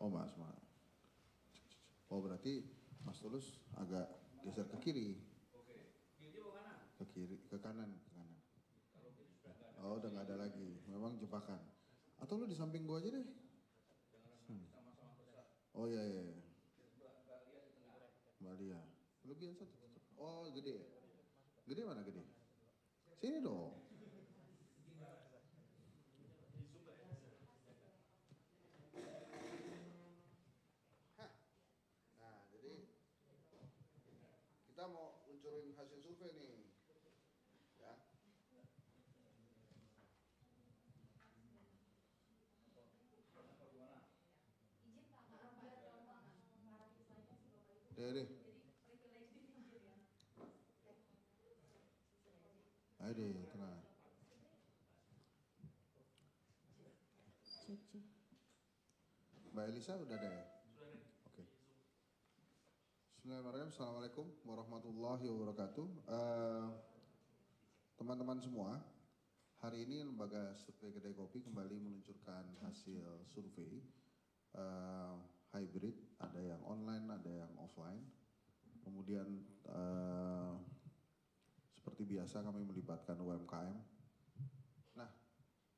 Oh Mbak Asma. Oh berarti Mas Tulus agak geser ke kiri. Ke kiri, ke kanan, ke kanan. Oh udah nggak ada lagi. Memang jebakan. Atau lu di samping gua aja deh. Oh iya iya. Iya. Mbak Lia. Lu biar satu. Oh gede. Gede mana gede? Sini dong. Nah jadi kita mau luncurin hasil survei nih. Ya. Deh. Ayo deh, tengah. Mbak Elisa udah ada ya? Oke. Bismillahirrahmanirrahim. Assalamualaikum warahmatullahi wabarakatuh. Teman-teman semua, hari ini Lembaga Survei Kedai Kopi kembali meluncurkan hasil survei hybrid, ada yang online, ada yang offline. Kemudian seperti biasa kami melibatkan UMKM. Nah,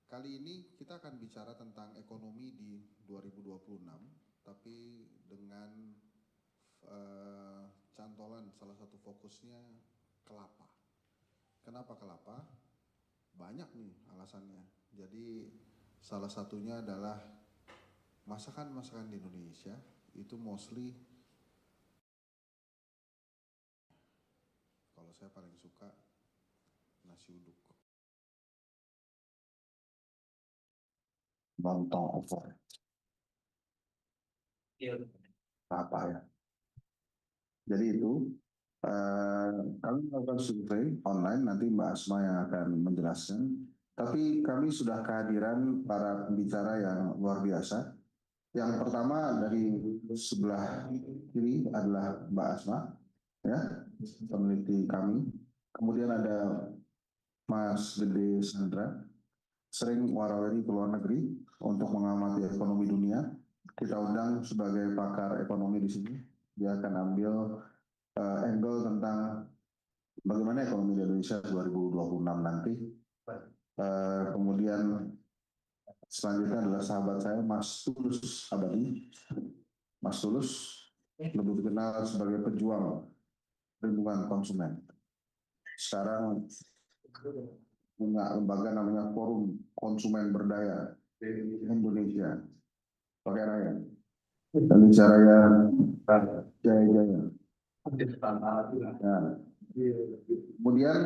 kali ini kita akan bicara tentang ekonomi di 2026, tapi dengan cantolan salah satu fokusnya kelapa. Kenapa kelapa? Banyak nih alasannya. Jadi salah satunya adalah masakan-masakan di Indonesia itu mostly, kalau saya paling suka nasi uduk. Lontong opor. Iya. Apa ya? Jadi itu kami melakukan survei online, nanti Mbak Asma yang akan menjelaskan. Tapi kami sudah kehadiran para pembicara yang luar biasa. Yang pertama dari sebelah kiri adalah Mbak Asma, ya, peneliti kami. Kemudian ada Mas Gede Sandra, sering warawiri ke luar negeri untuk mengamati ekonomi dunia. Kita undang sebagai pakar ekonomi di sini. Dia akan ambil angle tentang bagaimana ekonomi di Indonesia 2026 nanti. Kemudian selanjutnya adalah sahabat saya Mas Tulus Abadi. Mas Tulus lebih dikenal sebagai pejuang perlindungan konsumen. Sekarang punya lembaga namanya Forum Konsumen Berdaya Indonesia. Pakai raya. Indonesia Raya Jaya-Jaya. Nah, kemudian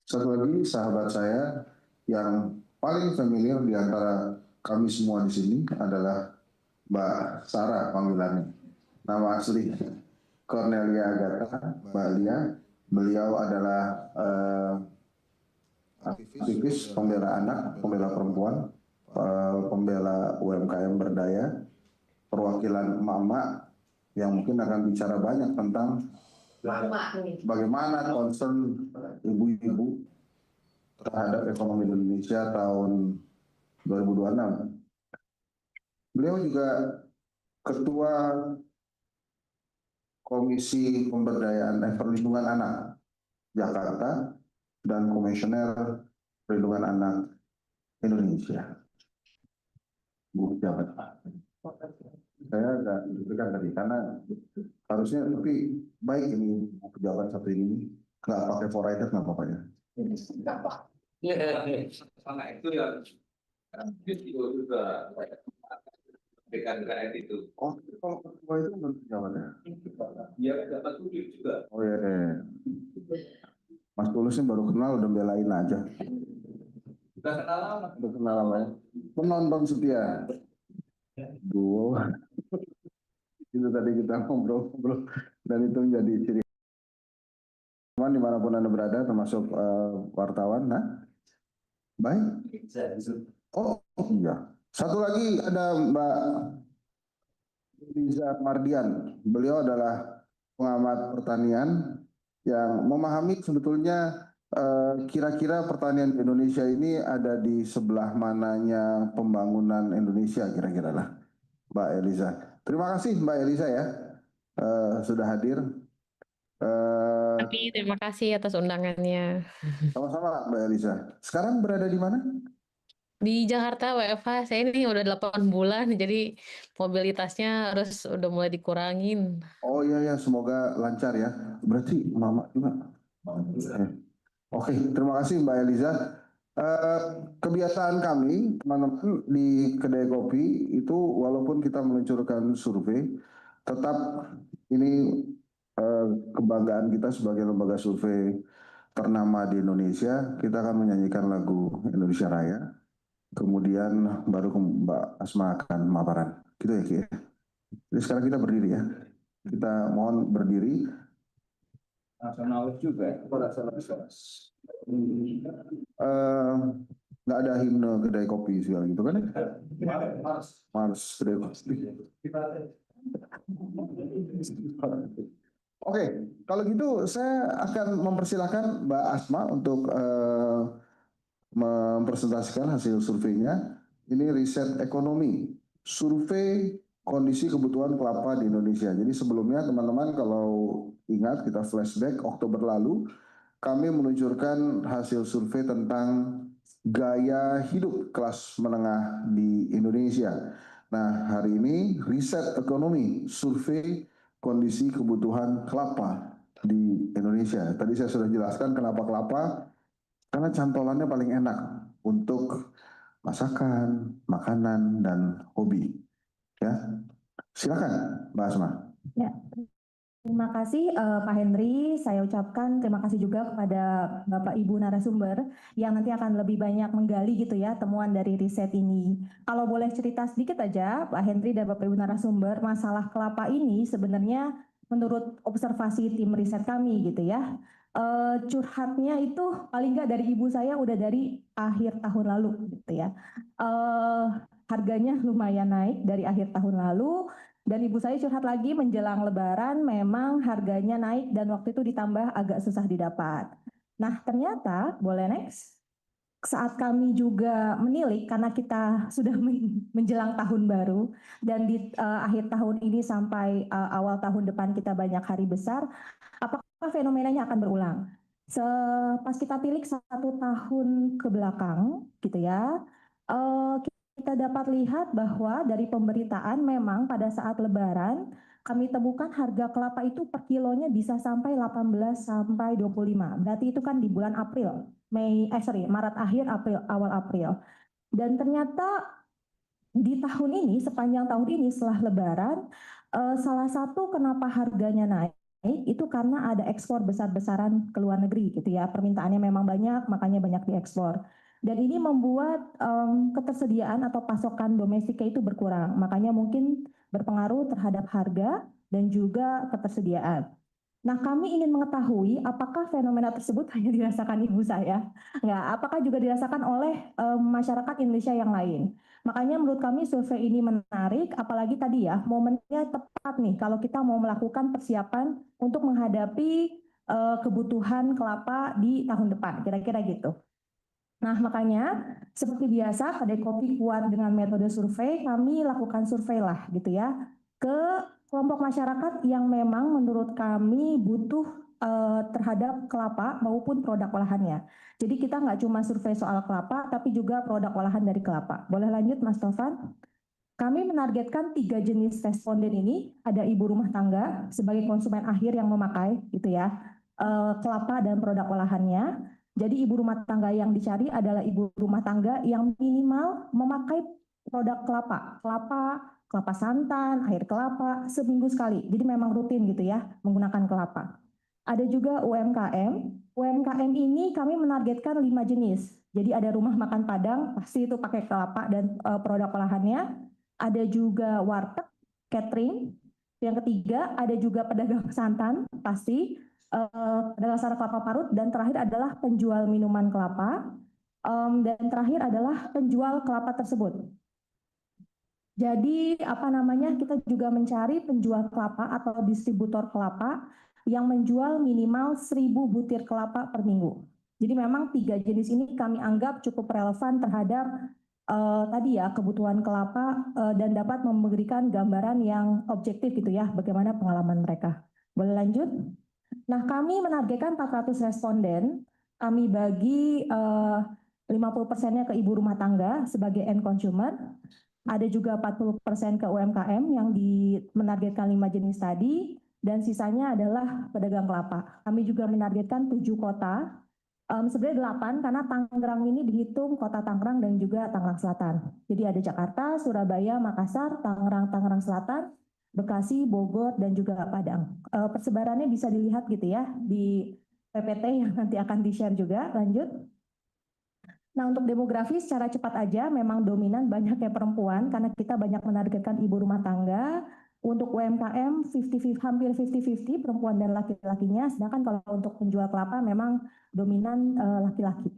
satu lagi sahabat saya yang paling familiar di antara kami semua di sini adalah Mbak Sarah panggilannya. Nama asli Cornelia Agatha, Mbak Lia. Beliau adalah aktivis pembela anak, pembela perempuan, pembela UMKM berdaya, perwakilan emak-emak yang mungkin akan bicara banyak tentang bagaimana concern ibu-ibu terhadap ekonomi Indonesia tahun 2026. Beliau juga Ketua Komisi Pemberdayaan Perlindungan Anak Jakarta dan Komisioner Perlindungan Anak Indonesia. Bu Jabat. Saya agak deg-degan tadi karena harusnya, tapi baik ini pejabat satu ini nggak pakai forrider nggak apa-apa ya. Karena itu ya itu juga BKKN itu. Oh, kalau ketua itu menurut pejabatnya? Dia dapat tujuh juga. Oh iya. Mas Tulusnya baru kenal udah belain aja. Udah kenal lama. Udah kenal lama ya. Penonton setia. Dua. Itu tadi kita ngobrol-ngobrol dan itu menjadi ciri teman dimanapun Anda berada, termasuk wartawan. Nah, baik. Oh iya. Satu lagi ada Mbak Liza Mardian. Beliau adalah pengamat pertanian yang memahami sebetulnya kira-kira pertanian di Indonesia ini ada di sebelah mananya pembangunan Indonesia kira-kira lah. Mbak Eliza. Terima kasih Mbak Eliza ya sudah hadir. Tapi terima kasih atas undangannya. Sama-sama Mbak Eliza. Sekarang berada di mana? Di Jakarta WFH, saya ini udah 8 bulan, jadi mobilitasnya harus udah mulai dikurangin. Oh iya ya, semoga lancar ya. Berarti Mama juga. Oke, terima kasih Mbak Eliza. Kebiasaan kami teman-teman di kedai kopi itu walaupun kita meluncurkan survei, tetap ini kebanggaan kita sebagai lembaga survei ternama di Indonesia. Kita akan menyanyikan lagu Indonesia Raya. Kemudian baru Mbak Asma akan maparan. Gitu ya Ki. Jadi sekarang kita berdiri ya. Kita mohon berdiri. Nasionalis juga ya. Nggak ada himne kedai kopi segala gitu kan? Mars kedai kopi. Oke, kalau gitu saya akan mempersilahkan Mbak Asma untuk mempresentasikan hasil surveinya. Ini riset ekonomi, survei kondisi kebutuhan kelapa di Indonesia. Jadi sebelumnya teman-teman kalau ingat kita flashback Oktober lalu, kami meluncurkan hasil survei tentang gaya hidup kelas menengah di Indonesia. Nah, hari ini riset ekonomi, survei kondisi kebutuhan kelapa di Indonesia. Tadi saya sudah jelaskan kenapa kelapa, karena cantolannya paling enak untuk masakan, makanan, dan hobi. Ya, silakan Mbak Asma. Ya, terima kasih Pak Henry. Saya ucapkan terima kasih juga kepada Bapak Ibu narasumber yang nanti akan lebih banyak menggali gitu ya temuan dari riset ini. Kalau boleh cerita sedikit aja Pak Henry dan Bapak Ibu narasumber, masalah kelapa ini sebenarnya menurut observasi tim riset kami gitu ya, curhatnya itu paling nggak dari ibu saya udah dari akhir tahun lalu gitu ya. Harganya lumayan naik dari akhir tahun lalu. Dan ibu saya curhat lagi menjelang lebaran memang harganya naik dan waktu itu ditambah agak susah didapat. Nah ternyata, boleh next, saat kami juga menilik karena kita sudah menjelang tahun baru dan di akhir tahun ini sampai awal tahun depan kita banyak hari besar, apakah fenomenanya akan berulang? Pas kita pilih 1 tahun ke belakang gitu ya, kita dapat lihat bahwa dari pemberitaan memang pada saat lebaran kami temukan harga kelapa itu per kilonya bisa sampai 18 sampai 25. Berarti itu kan di bulan April, Maret akhir, awal April. Dan ternyata di tahun ini, sepanjang tahun ini setelah lebaran, salah satu kenapa harganya naik itu karena ada ekspor besar-besaran ke luar negeri gitu ya. Permintaannya memang banyak, makanya banyak diekspor. Dan ini membuat ketersediaan atau pasokan domestiknya itu berkurang. Makanya mungkin berpengaruh terhadap harga dan juga ketersediaan. Nah, kami ingin mengetahui apakah fenomena tersebut hanya dirasakan ibu saya, enggak, apakah juga dirasakan oleh masyarakat Indonesia yang lain. Makanya menurut kami survei ini menarik, apalagi tadi ya momennya tepat nih kalau kita mau melakukan persiapan untuk menghadapi kebutuhan kelapa di tahun depan, kira-kira gitu. Nah, makanya seperti biasa Kedai Kopi Kuat dengan metode survei, kami lakukan survei lah gitu ya ke kelompok masyarakat yang memang menurut kami butuh terhadap kelapa maupun produk olahannya. Jadi kita nggak cuma survei soal kelapa, tapi juga produk olahan dari kelapa. Boleh lanjut Mas Tovan? Kami menargetkan 3 jenis responden ini, ada ibu rumah tangga sebagai konsumen akhir yang memakai gitu ya, kelapa dan produk olahannya. Jadi ibu rumah tangga yang dicari adalah ibu rumah tangga yang minimal memakai produk kelapa santan, air kelapa seminggu sekali. Jadi memang rutin gitu ya menggunakan kelapa. Ada juga UMKM. UMKM ini kami menargetkan 5 jenis. Jadi ada rumah makan Padang, pasti itu pakai kelapa dan produk olahannya. Ada juga warteg, catering. Yang ketiga ada juga pedagang santan, pasti pedagang santan kelapa parut. Dan terakhir adalah penjual minuman kelapa. Dan terakhir adalah penjual kelapa tersebut. Jadi kita juga mencari penjual kelapa atau distributor kelapa yang menjual minimal 1.000 butir kelapa per minggu. Jadi memang 3 jenis ini kami anggap cukup relevan terhadap tadi ya kebutuhan kelapa dan dapat memberikan gambaran yang objektif gitu ya bagaimana pengalaman mereka. Boleh lanjut? Nah, kami menargetkan 400 responden. Kami bagi 50%-nya ke ibu rumah tangga sebagai end consumer. Ada juga 40% ke UMKM yang menargetkan 5 jenis tadi, dan sisanya adalah pedagang kelapa. Kami juga menargetkan 7 kota, sebenarnya 8 karena Tangerang ini dihitung kota Tangerang dan juga Tangerang Selatan. Jadi ada Jakarta, Surabaya, Makassar, Tangerang Selatan, Bekasi, Bogor, dan juga Padang. Persebarannya bisa dilihat gitu ya di PPT yang nanti akan di-share juga. Lanjut. Nah, untuk demografi secara cepat aja memang dominan banyaknya perempuan karena kita banyak menargetkan ibu rumah tangga. Untuk UMKM hampir 50-50 perempuan dan laki-lakinya, sedangkan kalau untuk penjual kelapa memang dominan laki-laki.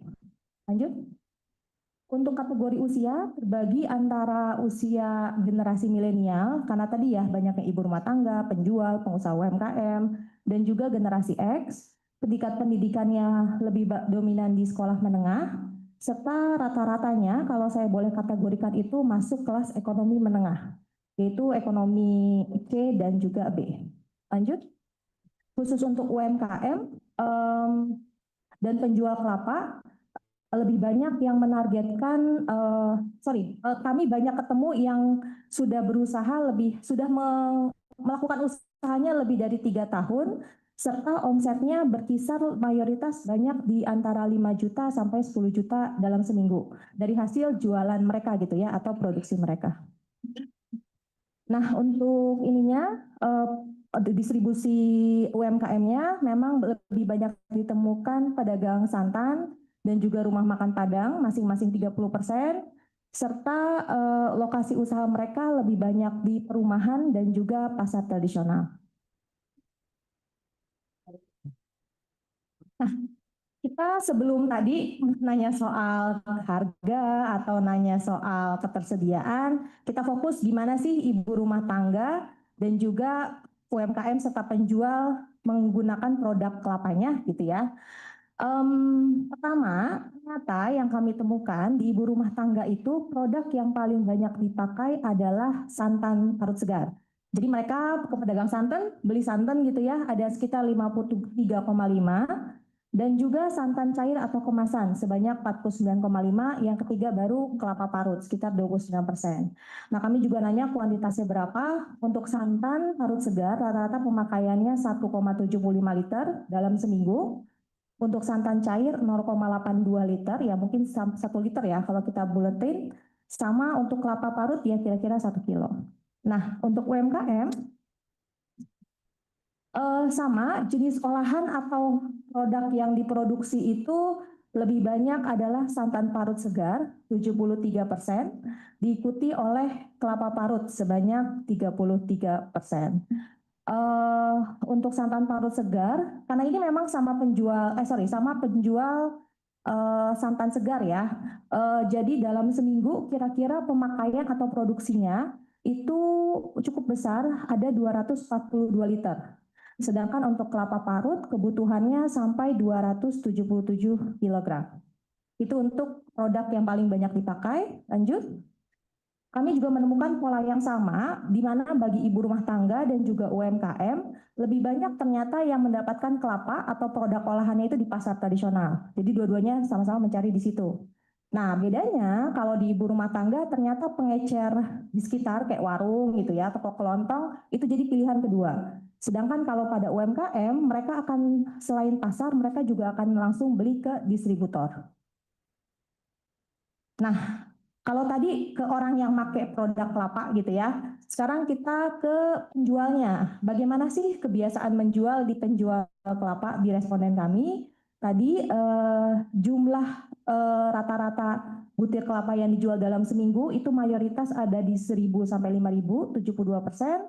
Lanjut. Untuk kategori usia terbagi antara usia generasi milenial karena tadi ya banyaknya ibu rumah tangga, penjual, pengusaha UMKM, dan juga generasi X. Tingkat pendidikannya lebih dominan di sekolah menengah, serta rata-ratanya kalau saya boleh kategorikan itu masuk kelas ekonomi menengah, yaitu ekonomi C dan juga B. Lanjut. Khusus untuk UMKM dan penjual kelapa, lebih banyak yang menargetkan, kami banyak ketemu yang sudah berusaha sudah melakukan usahanya lebih dari 3 tahun, serta omsetnya berkisar mayoritas banyak di antara 5 juta sampai 10 juta dalam seminggu dari hasil jualan mereka gitu ya atau produksi mereka. Nah, untuk ininya distribusi UMKM-nya memang lebih banyak ditemukan pedagang santan dan juga rumah makan Padang masing-masing 30%, serta lokasi usaha mereka lebih banyak di perumahan dan juga pasar tradisional. Nah, kita sebelum tadi nanya soal harga atau nanya soal ketersediaan, kita fokus gimana sih ibu rumah tangga dan juga UMKM serta penjual menggunakan produk kelapanya gitu ya. Pertama, ternyata yang kami temukan di ibu rumah tangga itu produk yang paling banyak dipakai adalah santan parut segar. Jadi mereka ke pedagang santan, beli santan gitu ya, ada sekitar 53,5, dan juga santan cair atau kemasan sebanyak 49,5, yang ketiga baru kelapa parut sekitar 29%. Nah, kami juga nanya kuantitasnya berapa. Untuk santan parut segar rata-rata pemakaiannya 1,75 liter dalam seminggu. Untuk santan cair 0,82 liter, ya mungkin 1 liter ya kalau kita buletin. Sama untuk kelapa parut ya kira-kira 1 kilo. Nah, untuk UMKM sama jenis olahan atau produk yang diproduksi itu lebih banyak adalah santan parut segar 73%, diikuti oleh kelapa parut sebanyak 33%. Untuk santan parut segar, karena ini memang sama penjual santan segar ya. Jadi dalam seminggu kira-kira pemakaian atau produksinya itu cukup besar, ada 242 liter. Sedangkan untuk kelapa parut kebutuhannya sampai 277 kg. Itu untuk produk yang paling banyak dipakai. Lanjut. Kami juga menemukan pola yang sama, di mana bagi ibu rumah tangga dan juga UMKM, lebih banyak ternyata yang mendapatkan kelapa atau produk olahannya itu di pasar tradisional. Jadi dua-duanya sama-sama mencari di situ. Nah, bedanya kalau di ibu rumah tangga ternyata pengecer di sekitar kayak warung gitu ya, toko kelontong, itu jadi pilihan kedua. Sedangkan kalau pada UMKM, mereka akan selain pasar, mereka juga akan langsung beli ke distributor. Nah, kalau tadi ke orang yang pakai produk kelapa gitu ya, sekarang kita ke penjualnya. Bagaimana sih kebiasaan menjual di penjual kelapa di responden kami? Tadi jumlah rata-rata butir kelapa yang dijual dalam seminggu itu mayoritas ada di 1.000 sampai 5.000, 72%.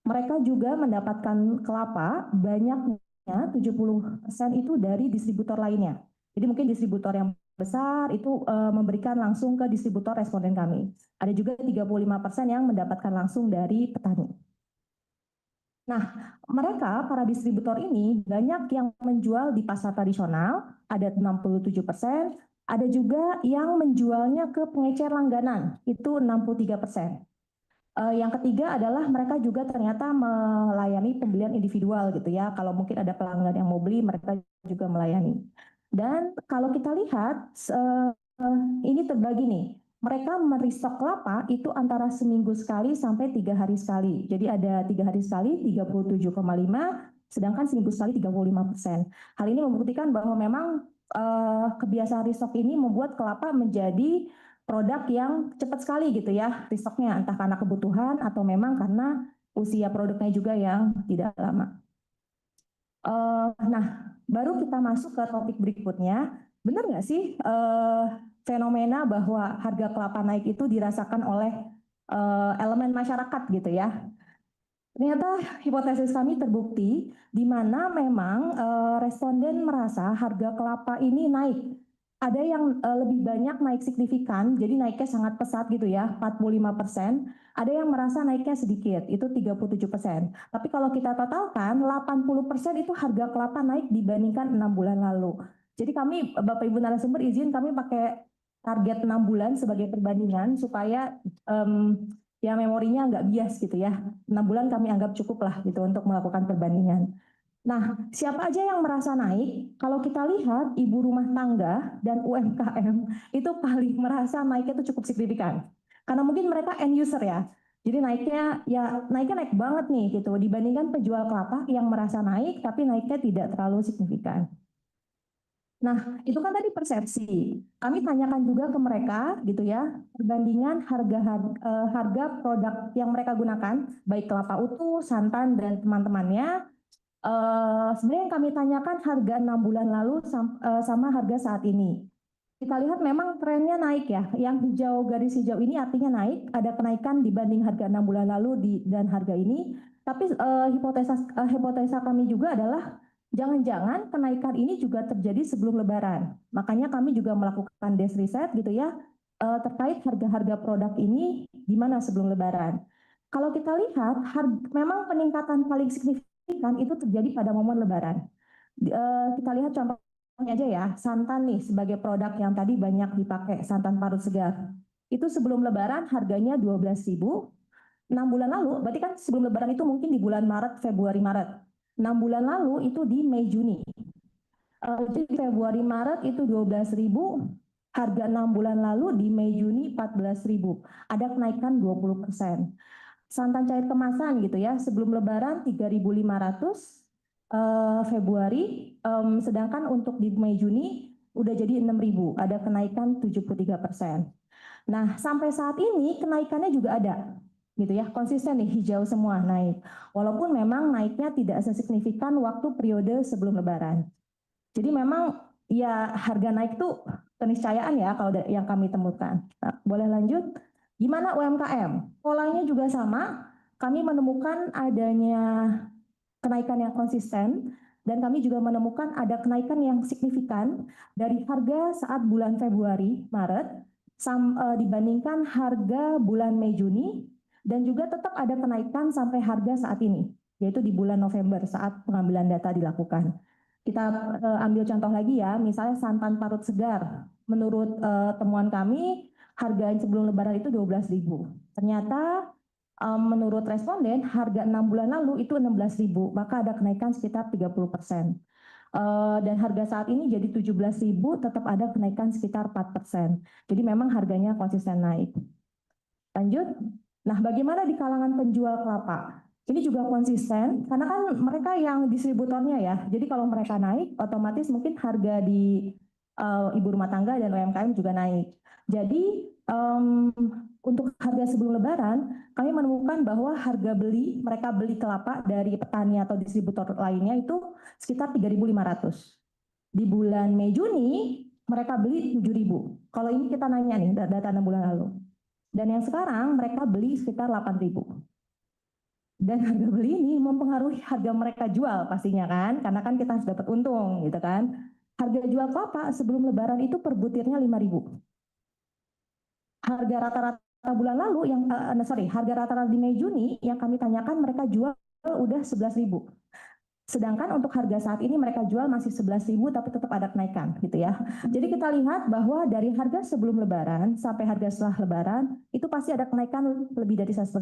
Mereka juga mendapatkan kelapa banyaknya 70% itu dari distributor lainnya. Jadi mungkin distributor yang besar itu memberikan langsung ke distributor responden kami. Ada juga 35% yang mendapatkan langsung dari petani. Nah, mereka para distributor ini banyak yang menjual di pasar tradisional, ada 67%, Ada juga yang menjualnya ke pengecer langganan, itu 63%. Yang ketiga adalah mereka juga ternyata melayani pembelian individual gitu ya. Kalau mungkin ada pelanggan yang mau beli, mereka juga melayani. Dan kalau kita lihat, ini terbagi nih. Mereka merestock kelapa itu antara seminggu sekali sampai 3 hari sekali. Jadi ada 3 hari sekali 37,5, sedangkan seminggu sekali 35%. Hal ini membuktikan bahwa memang kebiasaan restock ini membuat kelapa menjadi produk yang cepat sekali gitu ya restocknya, entah karena kebutuhan atau memang karena usia produknya juga yang tidak lama. Nah, baru kita masuk ke topik berikutnya. Benar nggak sih fenomena bahwa harga kelapa naik itu dirasakan oleh elemen masyarakat gitu ya? Ternyata hipotesis kami terbukti di mana memang responden merasa harga kelapa ini naik. Ada yang lebih banyak naik signifikan, jadi naiknya sangat pesat gitu ya, 45%. Ada yang merasa naiknya sedikit, itu 37%. Tapi kalau kita totalkan, 80% itu harga kelapa naik dibandingkan 6 bulan lalu. Jadi kami, Bapak Ibu narasumber izin kami pakai target 6 bulan sebagai perbandingan supaya ya memorinya nggak bias gitu ya. 6 bulan kami anggap cukup lah gitu untuk melakukan perbandingan. Nah, siapa aja yang merasa naik? Kalau kita lihat ibu rumah tangga dan UMKM itu paling merasa naiknya itu cukup signifikan. Karena mungkin mereka end user ya. Jadi naiknya naik banget nih gitu dibandingkan penjual kelapa yang merasa naik tapi naiknya tidak terlalu signifikan. Nah, itu kan tadi persepsi. Kami tanyakan juga ke mereka gitu ya, perbandingan harga produk yang mereka gunakan, baik kelapa utuh, santan dan teman-temannya. Sebenarnya yang kami tanyakan harga 6 bulan lalu sama harga saat ini. Kita lihat memang trennya naik ya. Yang hijau, garis hijau ini artinya naik, ada kenaikan dibanding harga 6 bulan lalu dan harga ini. Tapi hipotesa kami juga adalah jangan-jangan kenaikan ini juga terjadi sebelum Lebaran. Makanya kami juga melakukan desk riset gitu ya, terkait harga-harga produk ini gimana sebelum Lebaran. Kalau kita lihat, memang peningkatan paling signifikan itu terjadi pada momen Lebaran. Kita lihat contohnya aja ya, santan nih sebagai produk yang tadi banyak dipakai, santan parut segar. Itu sebelum Lebaran harganya 12.000. 6 bulan lalu, berarti kan sebelum Lebaran itu mungkin di bulan Maret, Februari, Maret. 6 bulan lalu itu di Mei, Juni. Jadi Februari, Maret itu 12.000, harga 6 bulan lalu di Mei, Juni 14.000. Ada kenaikan 20%. Santan cair kemasan gitu ya, sebelum Lebaran 3.500 Februari, sedangkan untuk di Mei, Juni udah jadi 6.000, ada kenaikan 73%. Nah, sampai saat ini kenaikannya juga ada gitu ya, konsisten nih hijau semua naik. Walaupun memang naiknya tidak sesignifikan waktu periode sebelum Lebaran. Jadi memang ya harga naik itu keniscayaan ya kalau yang kami temukan. Nah, boleh lanjut? Gimana UMKM? Polanya juga sama. Kami menemukan adanya kenaikan yang konsisten dan kami juga menemukan ada kenaikan yang signifikan dari harga saat bulan Februari, Maret dibandingkan harga bulan Mei, Juni. Dan juga tetap ada kenaikan sampai harga saat ini, yaitu di bulan November saat pengambilan data dilakukan. Kita ambil contoh lagi ya, misalnya santan parut segar. Menurut temuan kami, harga sebelum Lebaran itu 12.000. Ternyata menurut responden, harga 6 bulan lalu itu 16.000, maka ada kenaikan sekitar 30%. Dan harga saat ini jadi 17.000, tetap ada kenaikan sekitar 4%. Jadi memang harganya konsisten naik. Lanjut. Nah, bagaimana di kalangan penjual kelapa? Ini juga konsisten, karena kan mereka yang distributornya ya. Jadi kalau mereka naik, otomatis mungkin harga di ibu rumah tangga dan UMKM juga naik. Jadi untuk harga sebelum Lebaran, kami menemukan bahwa harga mereka beli kelapa dari petani atau distributor lainnya itu sekitar 3.500. Di bulan Mei, Juni, mereka beli 7.000. Kalau ini kita nanya nih, data 6 bulan lalu. Dan yang sekarang mereka beli sekitar 8.000. Dan harga beli ini mempengaruhi harga mereka jual pastinya kan, karena kan kita harus dapat untung gitu kan. Harga jual kelapa sebelum Lebaran itu per butirnya 5.000. Harga rata-rata bulan lalu harga rata-rata di Mei, Juni yang kami tanyakan mereka jual udah 11.000. Sedangkan untuk harga saat ini mereka jual masih 11.000 tapi tetap ada kenaikan gitu ya. Jadi kita lihat bahwa dari harga sebelum Lebaran sampai harga setelah Lebaran itu pasti ada kenaikan lebih dari 100%.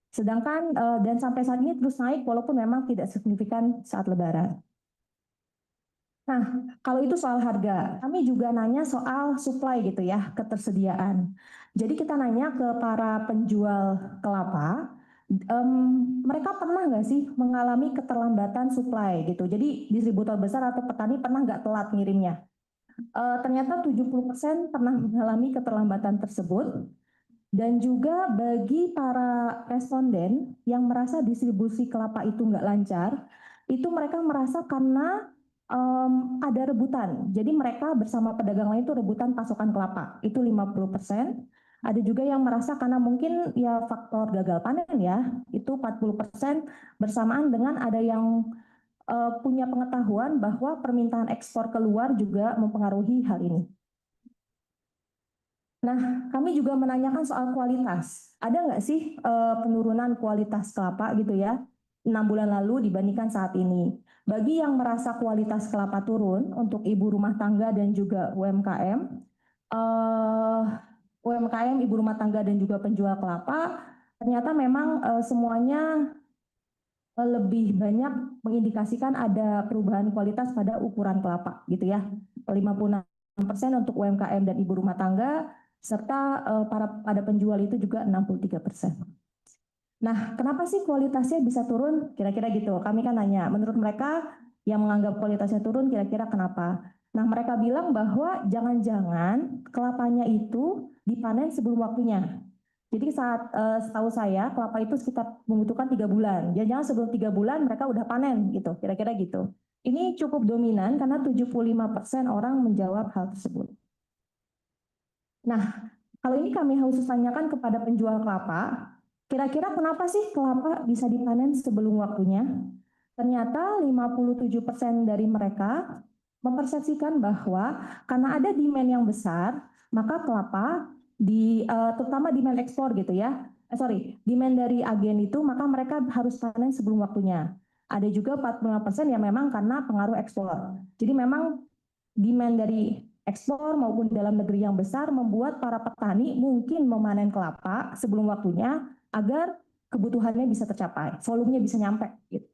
Sedangkan dan sampai saat ini terus naik walaupun memang tidak signifikan saat Lebaran. Nah, kalau itu soal harga, kami juga nanya soal supply gitu ya, ketersediaan. Jadi kita nanya ke para penjual kelapa, mereka pernah nggak sih mengalami keterlambatan supply gitu. Jadi distributor besar atau petani pernah nggak telat ngirimnya? Ternyata 70% pernah mengalami keterlambatan tersebut. Dan juga bagi para responden yang merasa distribusi kelapa itu nggak lancar, itu mereka merasa karena ada rebutan. Jadi mereka bersama pedagang lain itu rebutan pasokan kelapa. Itu 50%. Ada juga yang merasa karena mungkin ya faktor gagal panen ya, itu 40% bersamaan dengan ada yang punya pengetahuan bahwa permintaan ekspor keluar juga mempengaruhi hal ini. Nah, kami juga menanyakan soal kualitas. Ada nggak sih penurunan kualitas kelapa gitu ya, 6 bulan lalu dibandingkan saat ini? Bagi yang merasa kualitas kelapa turun untuk ibu rumah tangga dan juga UMKM, ibu rumah tangga dan juga penjual kelapa, ternyata memang semuanya lebih banyak mengindikasikan ada perubahan kualitas pada ukuran kelapa gitu ya. 56% untuk UMKM dan ibu rumah tangga, serta pada penjual itu juga 63%. Nah, kenapa sih kualitasnya bisa turun? Kira-kira gitu. Kami kan nanya, menurut mereka yang menganggap kualitasnya turun, kira-kira kenapa? Nah, mereka bilang bahwa jangan-jangan kelapanya itu dipanen sebelum waktunya. Jadi setahu saya kelapa itu sekitar membutuhkan 3 bulan. Jangan-jangan sebelum 3 bulan mereka udah panen gitu, kira-kira gitu. Ini cukup dominan karena 75% orang menjawab hal tersebut. Nah, kalau ini kami khusus tanyakan kepada penjual kelapa, kira-kira kenapa sih kelapa bisa dipanen sebelum waktunya? Ternyata 57% dari mereka mempersepsikan bahwa karena ada demand yang besar, maka kelapa terutama demand ekspor gitu ya. Demand dari agen itu maka mereka harus panen sebelum waktunya. Ada juga 45% yang memang karena pengaruh ekspor. Jadi memang demand dari ekspor maupun dalam negeri yang besar membuat para petani mungkin memanen kelapa sebelum waktunya agar kebutuhannya bisa tercapai, volumenya bisa nyampe gitu.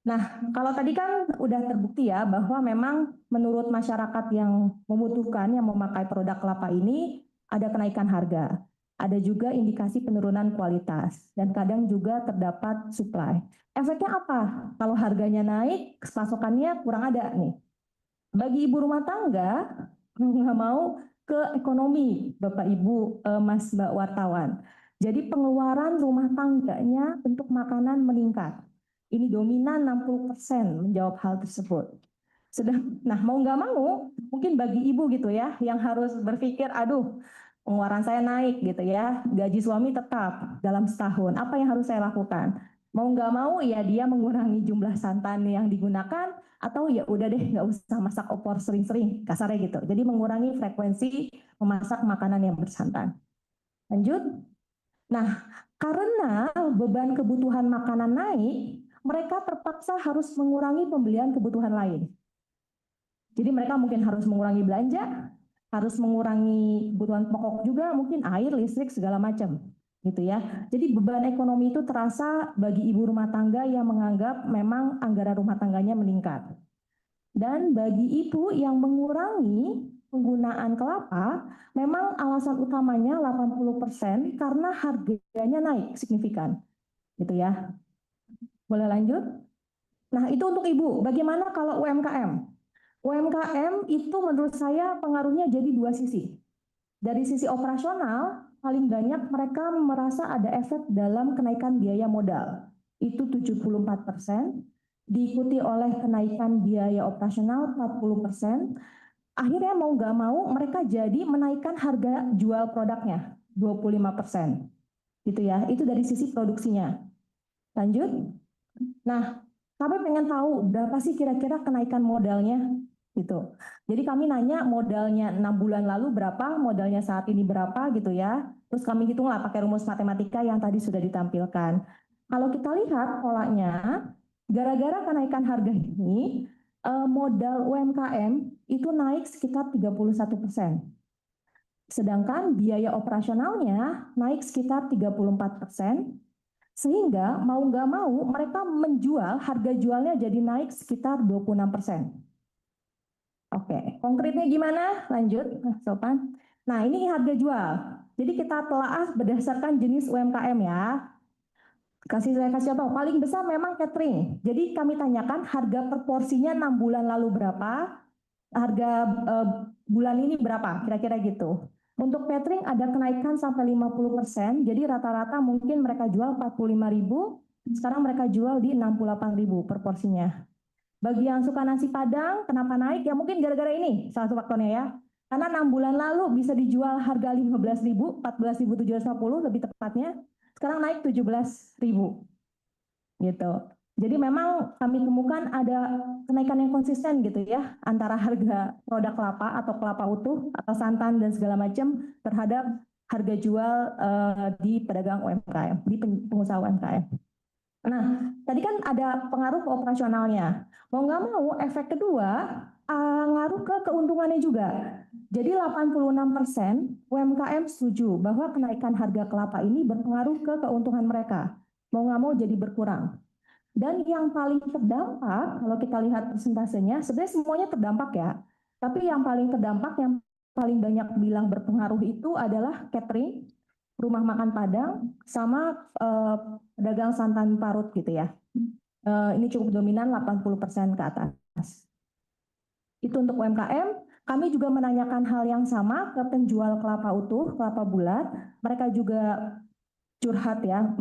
Nah, kalau tadi kan udah terbukti ya bahwa memang menurut masyarakat yang membutuhkan, yang memakai produk kelapa ini ada kenaikan harga. Ada juga indikasi penurunan kualitas dan kadang juga terdapat supply. Efeknya apa? Kalau harganya naik, pasokannya kurang ada nih. Bagi ibu rumah tangga, nggak mau ke ekonomi, Bapak Ibu, Mas Mbak wartawan. Jadi pengeluaran rumah tangganya untuk makanan meningkat. Ini dominan 60% menjawab hal tersebut. Nah mau nggak mau, mungkin bagi ibu gitu ya, yang harus berpikir, aduh pengeluaran saya naik gitu ya, gaji suami tetap dalam setahun, apa yang harus saya lakukan? Mau nggak mau ya dia mengurangi jumlah santan yang digunakan, atau ya udah deh nggak usah masak opor sering-sering, kasarnya gitu. Jadi mengurangi frekuensi memasak makanan yang bersantan. Lanjut. Nah, karena beban kebutuhan makanan naik, mereka terpaksa harus mengurangi pembelian kebutuhan lain. Jadi mereka mungkin harus mengurangi belanja, harus mengurangi kebutuhan pokok juga, mungkin air, listrik, segala macam. Gitu ya. Jadi beban ekonomi itu terasa bagi ibu rumah tangga yang menganggap memang anggaran rumah tangganya meningkat. Dan bagi ibu yang mengurangi penggunaan kelapa, memang alasan utamanya 80% karena harganya naik signifikan. Gitu ya. Boleh lanjut? Nah, itu untuk ibu. Bagaimana kalau UMKM? UMKM itu menurut saya pengaruhnya jadi dua sisi. Dari sisi operasional, paling banyak mereka merasa ada efek dalam kenaikan biaya modal. Itu 74%, diikuti oleh kenaikan biaya operasional 40%. Akhirnya mau nggak mau mereka jadi menaikkan harga jual produknya 25%. Gitu ya, itu dari sisi produksinya. Lanjut. Nah, kami pengen tahu berapa sih kira-kira kenaikan modalnya gitu. Jadi kami nanya modalnya 6 bulan lalu berapa, modalnya saat ini berapa gitu ya. Terus kami hitunglah pakai rumus matematika yang tadi sudah ditampilkan. Kalau kita lihat polanya, Gara-gara kenaikan harga ini, modal UMKM itu naik sekitar 31%. Sedangkan biaya operasionalnya naik sekitar 34%, sehingga mau nggak mau mereka menjual, harga jualnya jadi naik sekitar 26%. Oke, konkretnya gimana? Lanjut, Sopan. Nah, ini harga jual. Jadi kita telaah berdasarkan jenis UMKM ya. Saya kasih contoh, paling besar memang catering. Jadi kami tanyakan harga per porsinya 6 bulan lalu berapa, harga bulan ini berapa, kira-kira gitu. Untuk catering ada kenaikan sampai 50%, jadi rata-rata mungkin mereka jual 45.000, sekarang mereka jual di 68.000 per porsinya. Bagi yang suka nasi Padang, kenapa naik? Ya mungkin gara-gara ini, salah satu faktornya ya. Karena 6 bulan lalu bisa dijual harga 15.000, 14.750 lebih tepatnya. Sekarang naik 17.000 gitu. Jadi memang kami temukan ada kenaikan yang konsisten gitu ya antara harga produk kelapa atau kelapa utuh atau santan dan segala macam terhadap harga jual di pedagang UMKM, di pengusaha UMKM. Nah, tadi kan ada pengaruh ke operasionalnya. Mau nggak mau efek kedua ngaruh ke keuntungannya juga. Jadi 86% UMKM setuju bahwa kenaikan harga kelapa ini berpengaruh ke keuntungan mereka. Mau nggak mau jadi berkurang. Dan yang paling terdampak, kalau kita lihat persentasenya, sebenarnya semuanya terdampak ya. Tapi yang paling terdampak, yang paling banyak bilang berpengaruh itu adalah catering, rumah makan Padang, sama pedagang santan parut gitu ya. Ini cukup dominan 80% ke atas. Itu untuk UMKM. Kami juga menanyakan hal yang sama ke penjual kelapa utuh, kelapa bulat. Mereka juga curhat ya,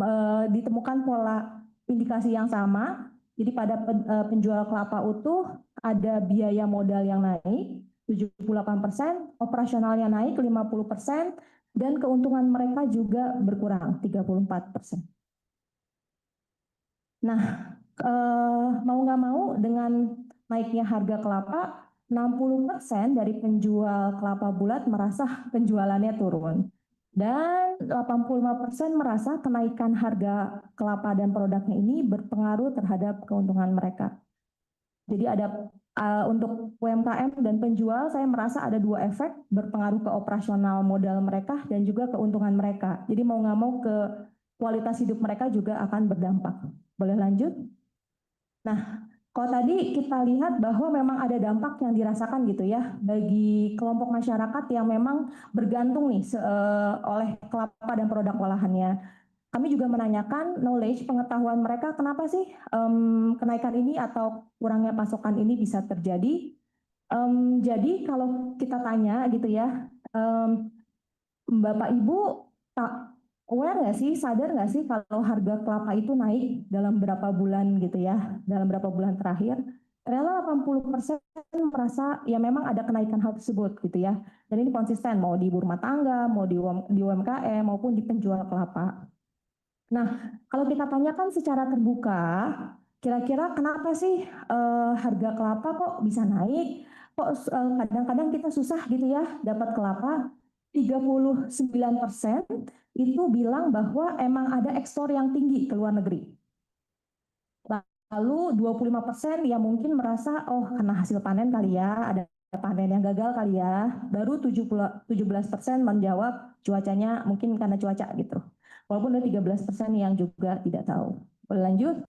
ditemukan pola indikasi yang sama. Jadi pada penjual kelapa utuh ada biaya modal yang naik 78%, operasionalnya naik 50%, dan keuntungan mereka juga berkurang 34%. Nah, mau nggak mau dengan naiknya harga kelapa, 60% dari penjual kelapa bulat merasa penjualannya turun. Dan 85% merasa kenaikan harga kelapa dan produknya ini berpengaruh terhadap keuntungan mereka. Jadi ada untuk UMKM dan penjual, saya merasa ada dua efek berpengaruh ke operasional modal mereka dan juga keuntungan mereka. Jadi mau nggak mau ke kualitas hidup mereka juga akan berdampak. Boleh lanjut? Nah, kalau tadi kita lihat bahwa memang ada dampak yang dirasakan gitu ya bagi kelompok masyarakat yang memang bergantung nih oleh kelapa dan produk olahannya. Kami juga menanyakan knowledge, pengetahuan mereka kenapa sih kenaikan ini atau kurangnya pasokan ini bisa terjadi. Jadi kalau kita tanya gitu ya, Bapak Ibu aware nggak sih, sadar nggak sih kalau harga kelapa itu naik dalam berapa bulan gitu ya, dalam berapa bulan terakhir? Ternyata 80% merasa ya memang ada kenaikan hal tersebut gitu ya. Dan ini konsisten mau di ibu rumah tangga, mau di UMKM maupun di penjual kelapa. Nah, kalau kita tanyakan secara terbuka, kira-kira kenapa sih harga kelapa kok bisa naik? Kok kadang-kadang kita susah gitu ya dapat kelapa? 39% itu bilang bahwa emang ada ekspor yang tinggi ke luar negeri. Lalu 25% ya mungkin merasa oh karena hasil panen kali ya, ada panen yang gagal kali ya. Baru 17% menjawab cuacanya mungkin karena cuaca gitu. Walaupun ada 13% yang juga tidak tahu. Boleh lanjut?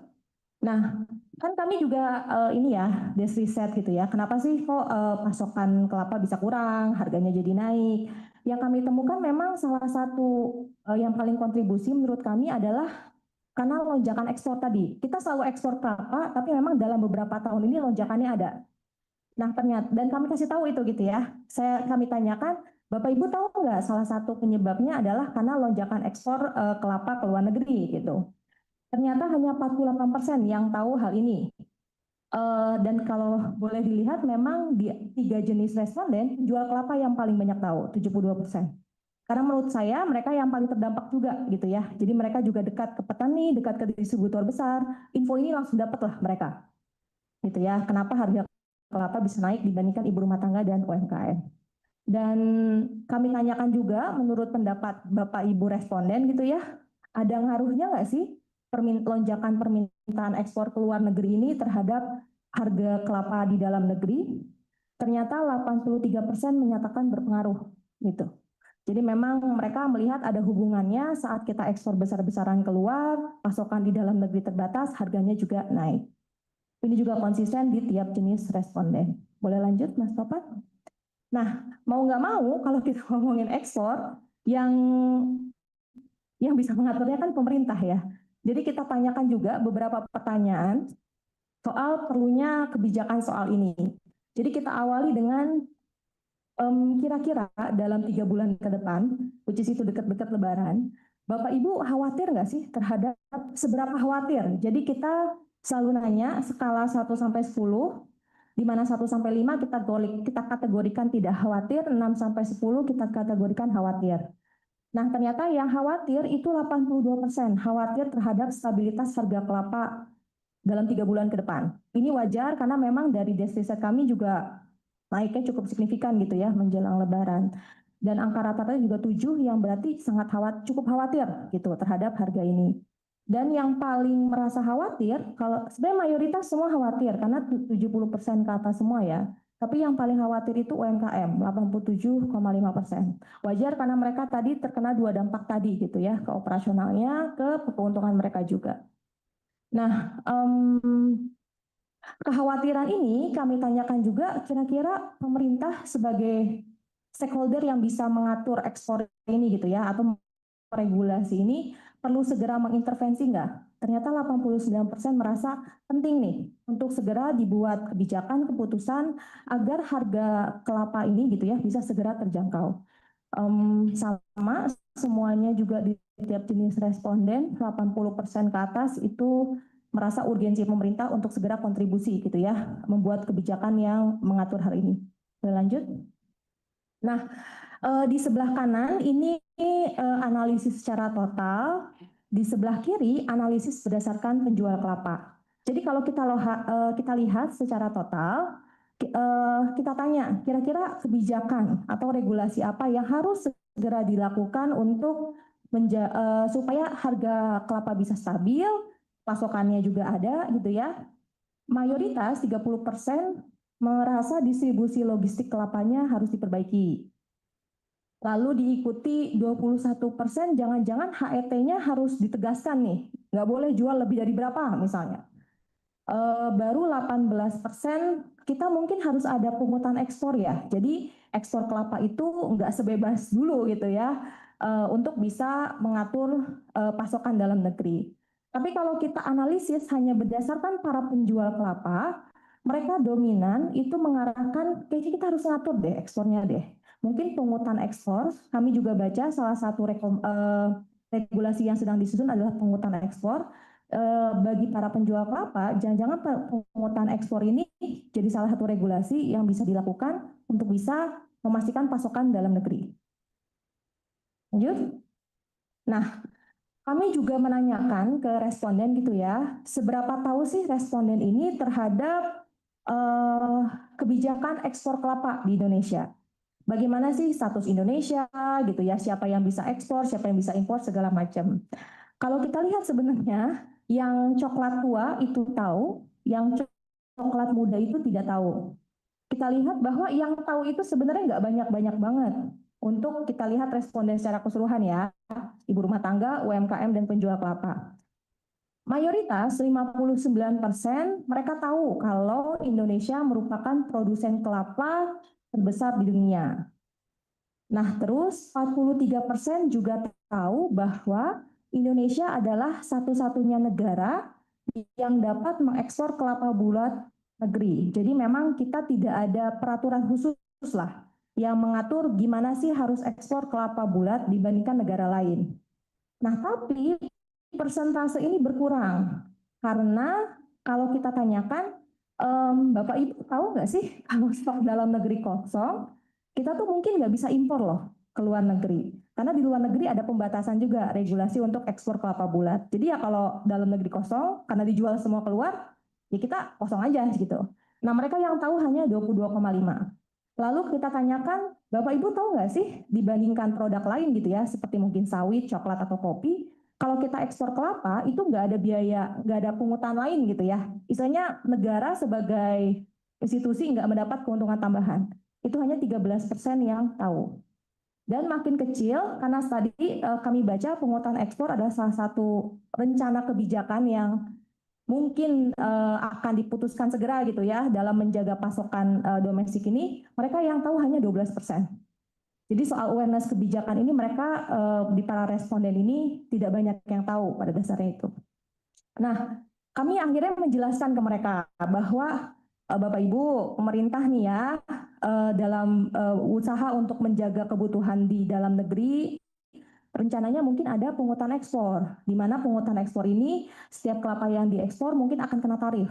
Nah, kan kami juga ini ya, desk riset gitu ya. Kenapa sih kok pasokan kelapa bisa kurang, harganya jadi naik? Yang kami temukan memang salah satu yang paling kontribusi menurut kami ami karena lonjakan ekspor tadi. Kita selalu ekspor kelapa, tapi memang dalam beberapa tahun ini lonjakannya ada. Nah ternyata, dan kami kasih tahu itu gitu ya. Kami tanyakan, Bapak Ibu tahu nggak salah satu penyebabnya adalah karena lonjakan ekspor kelapa ke luar negeri gitu. Ternyata hanya 48% yang tahu hal ini. Dan kalau boleh dilihat memang di 3 jenis responden, jual kelapa yang paling banyak tahu, 72%. Karena menurut saya mereka yang paling terdampak juga gitu ya. Jadi mereka juga dekat ke petani, dekat ke distributor besar. Info ini langsung dapatlah mereka. Gitu ya. Kenapa harga kelapa bisa naik dibandingkan ibu rumah tangga dan UMKM. Dan kami tanyakan juga menurut pendapat Bapak Ibu responden gitu ya. Ada ngaruhnya nggak sih lonjakan permintaan ekspor ke luar negeri ini terhadap harga kelapa di dalam negeri, ternyata 83% menyatakan berpengaruh gitu. Jadi memang mereka melihat ada hubungannya saat kita ekspor besar-besaran keluar, pasokan di dalam negeri terbatas, harganya juga naik. Ini juga konsisten di tiap jenis responden. Boleh lanjut, Mas Topan? Nah, mau nggak mau kalau kita ngomongin ekspor, yang bisa mengaturnya kan pemerintah ya. Jadi kita tanyakan juga beberapa pertanyaan soal perlunya kebijakan soal ini. Jadi kita awali dengan kira-kira dalam 3 bulan ke depan, which is itu dekat-dekat Lebaran, Bapak Ibu khawatir nggak sih terhadap seberapa khawatir? Jadi kita selalu nanya skala 1 sampai 10, di mana 1 sampai 5 kita kategorikan tidak khawatir, 6 sampai 10 kita kategorikan khawatir. Nah, ternyata yang khawatir itu 82% khawatir terhadap stabilitas harga kelapa dalam 3 bulan ke depan. Ini wajar karena memang dari desk riset kami juga naiknya cukup signifikan gitu ya menjelang Lebaran. Dan angka rata-rata juga 7 yang berarti cukup khawatir gitu terhadap harga ini. Dan yang paling merasa khawatir, kalau sebenarnya mayoritas semua khawatir karena 70% ke atas semua ya. Tapi yang paling khawatir itu UMKM, 87,5%. Wajar karena mereka tadi terkena 2 dampak tadi gitu ya, ke operasionalnya, ke keuntungan mereka juga. Nah, kekhawatiran ini kami tanyakan juga kira-kira pemerintah sebagai stakeholder yang bisa mengatur ekspor ini gitu ya, atau regulasi ini perlu segera mengintervensi nggak? Ternyata 89% merasa penting nih untuk segera dibuat kebijakan, keputusan agar harga kelapa ini gitu ya bisa segera terjangkau. Sama semuanya juga di tiap jenis responden 80% ke atas itu merasa urgensi pemerintah untuk segera kontribusi gitu ya, membuat kebijakan yang mengatur hal ini. Boleh lanjut? Nah, di sebelah kanan ini analisis secara total, di sebelah kiri analisis berdasarkan penjual kelapa. Jadi kalau kita lihat secara total, kita tanya kira-kira kebijakan atau regulasi apa yang harus segera dilakukan untuk supaya harga kelapa bisa stabil, pasokannya juga ada gitu ya. Mayoritas 30% merasa distribusi logistik kelapanya harus diperbaiki. Lalu diikuti 21% jangan-jangan HET-nya harus ditegaskan nih, nggak boleh jual lebih dari berapa misalnya. Baru 18% kita mungkin harus ada pungutan ekspor ya. Jadi ekspor kelapa itu nggak sebebas dulu gitu ya, untuk bisa mengatur pasokan dalam negeri. Tapi kalau kita analisis hanya berdasarkan para penjual kelapa, mereka dominan itu mengarahkan kayaknya kita harus ngatur deh ekspornya deh. Mungkin pungutan ekspor, kami juga baca salah satu regulasi yang sedang disusun adalah pungutan ekspor. Bagi para penjual kelapa, jangan-jangan pungutan ekspor ini jadi salah satu regulasi yang bisa dilakukan untuk bisa memastikan pasokan dalam negeri. Lanjut. Nah, kami juga menanyakan ke responden gitu ya, seberapa tahu sih responden ini terhadap kebijakan ekspor kelapa di Indonesia. Bagaimana sih status Indonesia gitu ya, siapa yang bisa ekspor, siapa yang bisa impor, segala macam. Kalau kita lihat sebenarnya yang coklat tua itu tahu, yang coklat muda itu tidak tahu. Kita lihat bahwa yang tahu itu sebenarnya nggak banyak-banyak banget. Untuk kita lihat responden secara keseluruhan ya, ibu rumah tangga, UMKM, dan penjual kelapa. Mayoritas 59% mereka tahu kalau Indonesia merupakan produsen kelapa terbesar di dunia. Nah, terus 43% juga tahu bahwa Indonesia adalah satu-satunya negara yang dapat mengekspor kelapa bulat negeri. Jadi memang kita tidak ada peraturan khusus lah yang mengatur gimana sih harus ekspor kelapa bulat dibandingkan negara lain. Nah, tapi persentase ini berkurang karena kalau kita tanyakan, Bapak Ibu tahu nggak sih kalau stok dalam negeri kosong, kita tuh mungkin nggak bisa impor loh ke luar negeri. Karena di luar negeri ada pembatasan juga regulasi untuk ekspor kelapa bulat. Jadi ya kalau dalam negeri kosong, karena dijual semua keluar, ya kita kosong aja gitu. Nah, mereka yang tahu hanya 22,5. Lalu kita tanyakan, Bapak Ibu tahu nggak sih dibandingkan produk lain gitu ya, seperti mungkin sawit, coklat, atau kopi, Kalau kita ekspor kelapa itu nggak ada biaya, nggak ada pungutan lain gitu ya. Istilahnya negara sebagai institusi nggak mendapat keuntungan tambahan. Itu hanya 13% yang tahu. Dan makin kecil karena tadi kami baca pungutan ekspor adalah salah satu rencana kebijakan yang mungkin akan diputuskan segera gitu ya dalam menjaga pasokan domestik ini. Mereka yang tahu hanya 12%. Jadi soal awareness kebijakan ini mereka di para responden ini tidak banyak yang tahu pada dasarnya itu. Nah, kami akhirnya menjelaskan ke mereka bahwa Bapak Ibu, pemerintah nih ya dalam usaha untuk menjaga kebutuhan di dalam negeri, rencananya mungkin ada pungutan ekspor, di mana pungutan ekspor ini setiap kelapa yang diekspor mungkin akan kena tarif.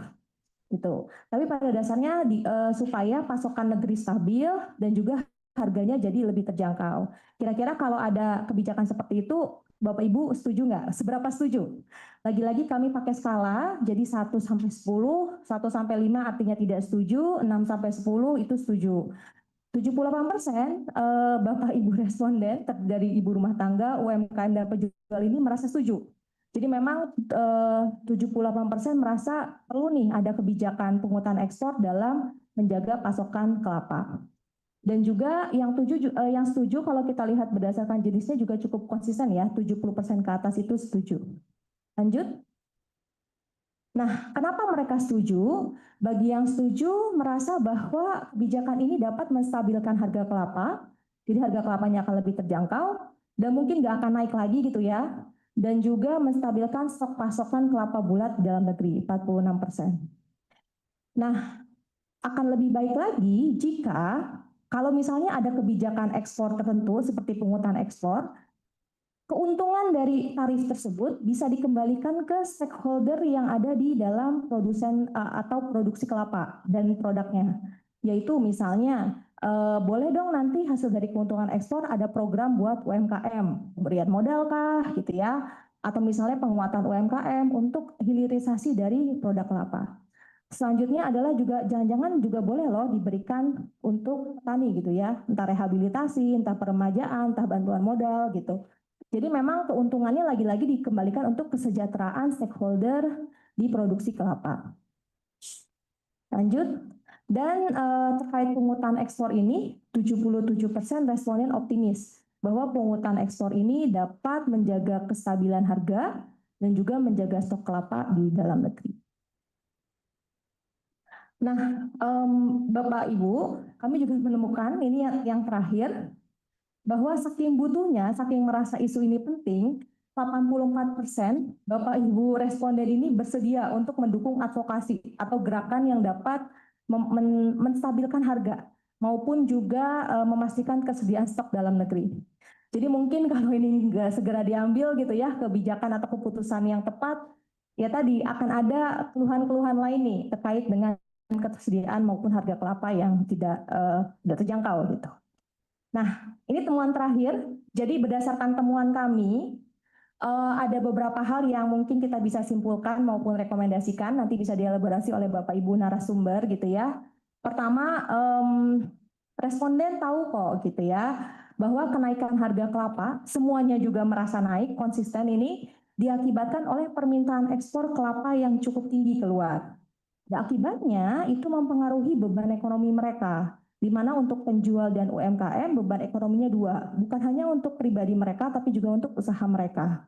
Gitu. Tapi pada dasarnya supaya pasokan negeri stabil dan juga harganya jadi lebih terjangkau. Kira-kira kalau ada kebijakan seperti itu, Bapak Ibu setuju nggak? Seberapa setuju? Lagi-lagi kami pakai skala, jadi 1 sampai 10, 1 sampai 5 artinya tidak setuju, 6 sampai 10 itu setuju. 78% Bapak Ibu responden dari ibu rumah tangga, UMKM dan penjual ini merasa setuju. Jadi memang 78% merasa perlu nih ada kebijakan pungutan ekspor dalam menjaga pasokan kelapa. Dan juga yang setuju kalau kita lihat berdasarkan jenisnya juga cukup konsisten ya, 70% ke atas itu setuju. Lanjut. Nah, kenapa mereka setuju? Bagi yang setuju merasa bahwa kebijakan ini dapat menstabilkan harga kelapa, jadi harga kelapanya akan lebih terjangkau, dan mungkin nggak akan naik lagi gitu ya, dan juga menstabilkan stok pasokan kelapa bulat di dalam negeri, 46%. Nah, akan lebih baik lagi jika kalau misalnya ada kebijakan ekspor tertentu seperti pungutan ekspor, keuntungan dari tarif tersebut bisa dikembalikan ke stakeholder yang ada di dalam produsen atau produksi kelapa dan produknya. Yaitu misalnya boleh dong nanti hasil dari keuntungan ekspor ada program buat UMKM, pemberian modal kah gitu ya, atau misalnya penguatan UMKM untuk hilirisasi dari produk kelapa. Selanjutnya adalah juga jangan-jangan juga boleh loh diberikan untuk petani gitu ya, entah rehabilitasi, entah peremajaan, entah bantuan modal gitu. Jadi memang keuntungannya lagi-lagi dikembalikan untuk kesejahteraan stakeholder di produksi kelapa. Lanjut. Dan terkait pungutan ekspor ini, 77% responden optimis bahwa pungutan ekspor ini dapat menjaga kestabilan harga dan juga menjaga stok kelapa di dalam negeri. Nah, Bapak Ibu, kami juga menemukan ini yang terakhir, bahwa saking butuhnya, saking merasa isu ini penting, 84% Bapak Ibu responden ini bersedia untuk mendukung advokasi atau gerakan yang dapat menstabilkan harga maupun juga memastikan kesediaan stok dalam negeri. Jadi mungkin kalau ini nggak segera diambil gitu ya kebijakan atau keputusan yang tepat, ya tadi akan ada keluhan-keluhan lain nih terkait dengan ketersediaan maupun harga kelapa yang tidak terjangkau gitu. Nah, ini temuan terakhir. Jadi berdasarkan temuan kami, ada beberapa hal yang mungkin kita bisa simpulkan maupun rekomendasikan, nanti bisa dielaborasi oleh Bapak Ibu narasumber gitu ya. Pertama, responden tahu kok gitu ya, bahwa kenaikan harga kelapa semuanya juga merasa naik, konsisten ini diakibatkan oleh permintaan ekspor kelapa yang cukup tinggi keluar. Dan akibatnya itu mempengaruhi beban ekonomi mereka, di mana untuk penjual dan UMKM beban ekonominya dua, bukan hanya untuk pribadi mereka tapi juga untuk usaha mereka.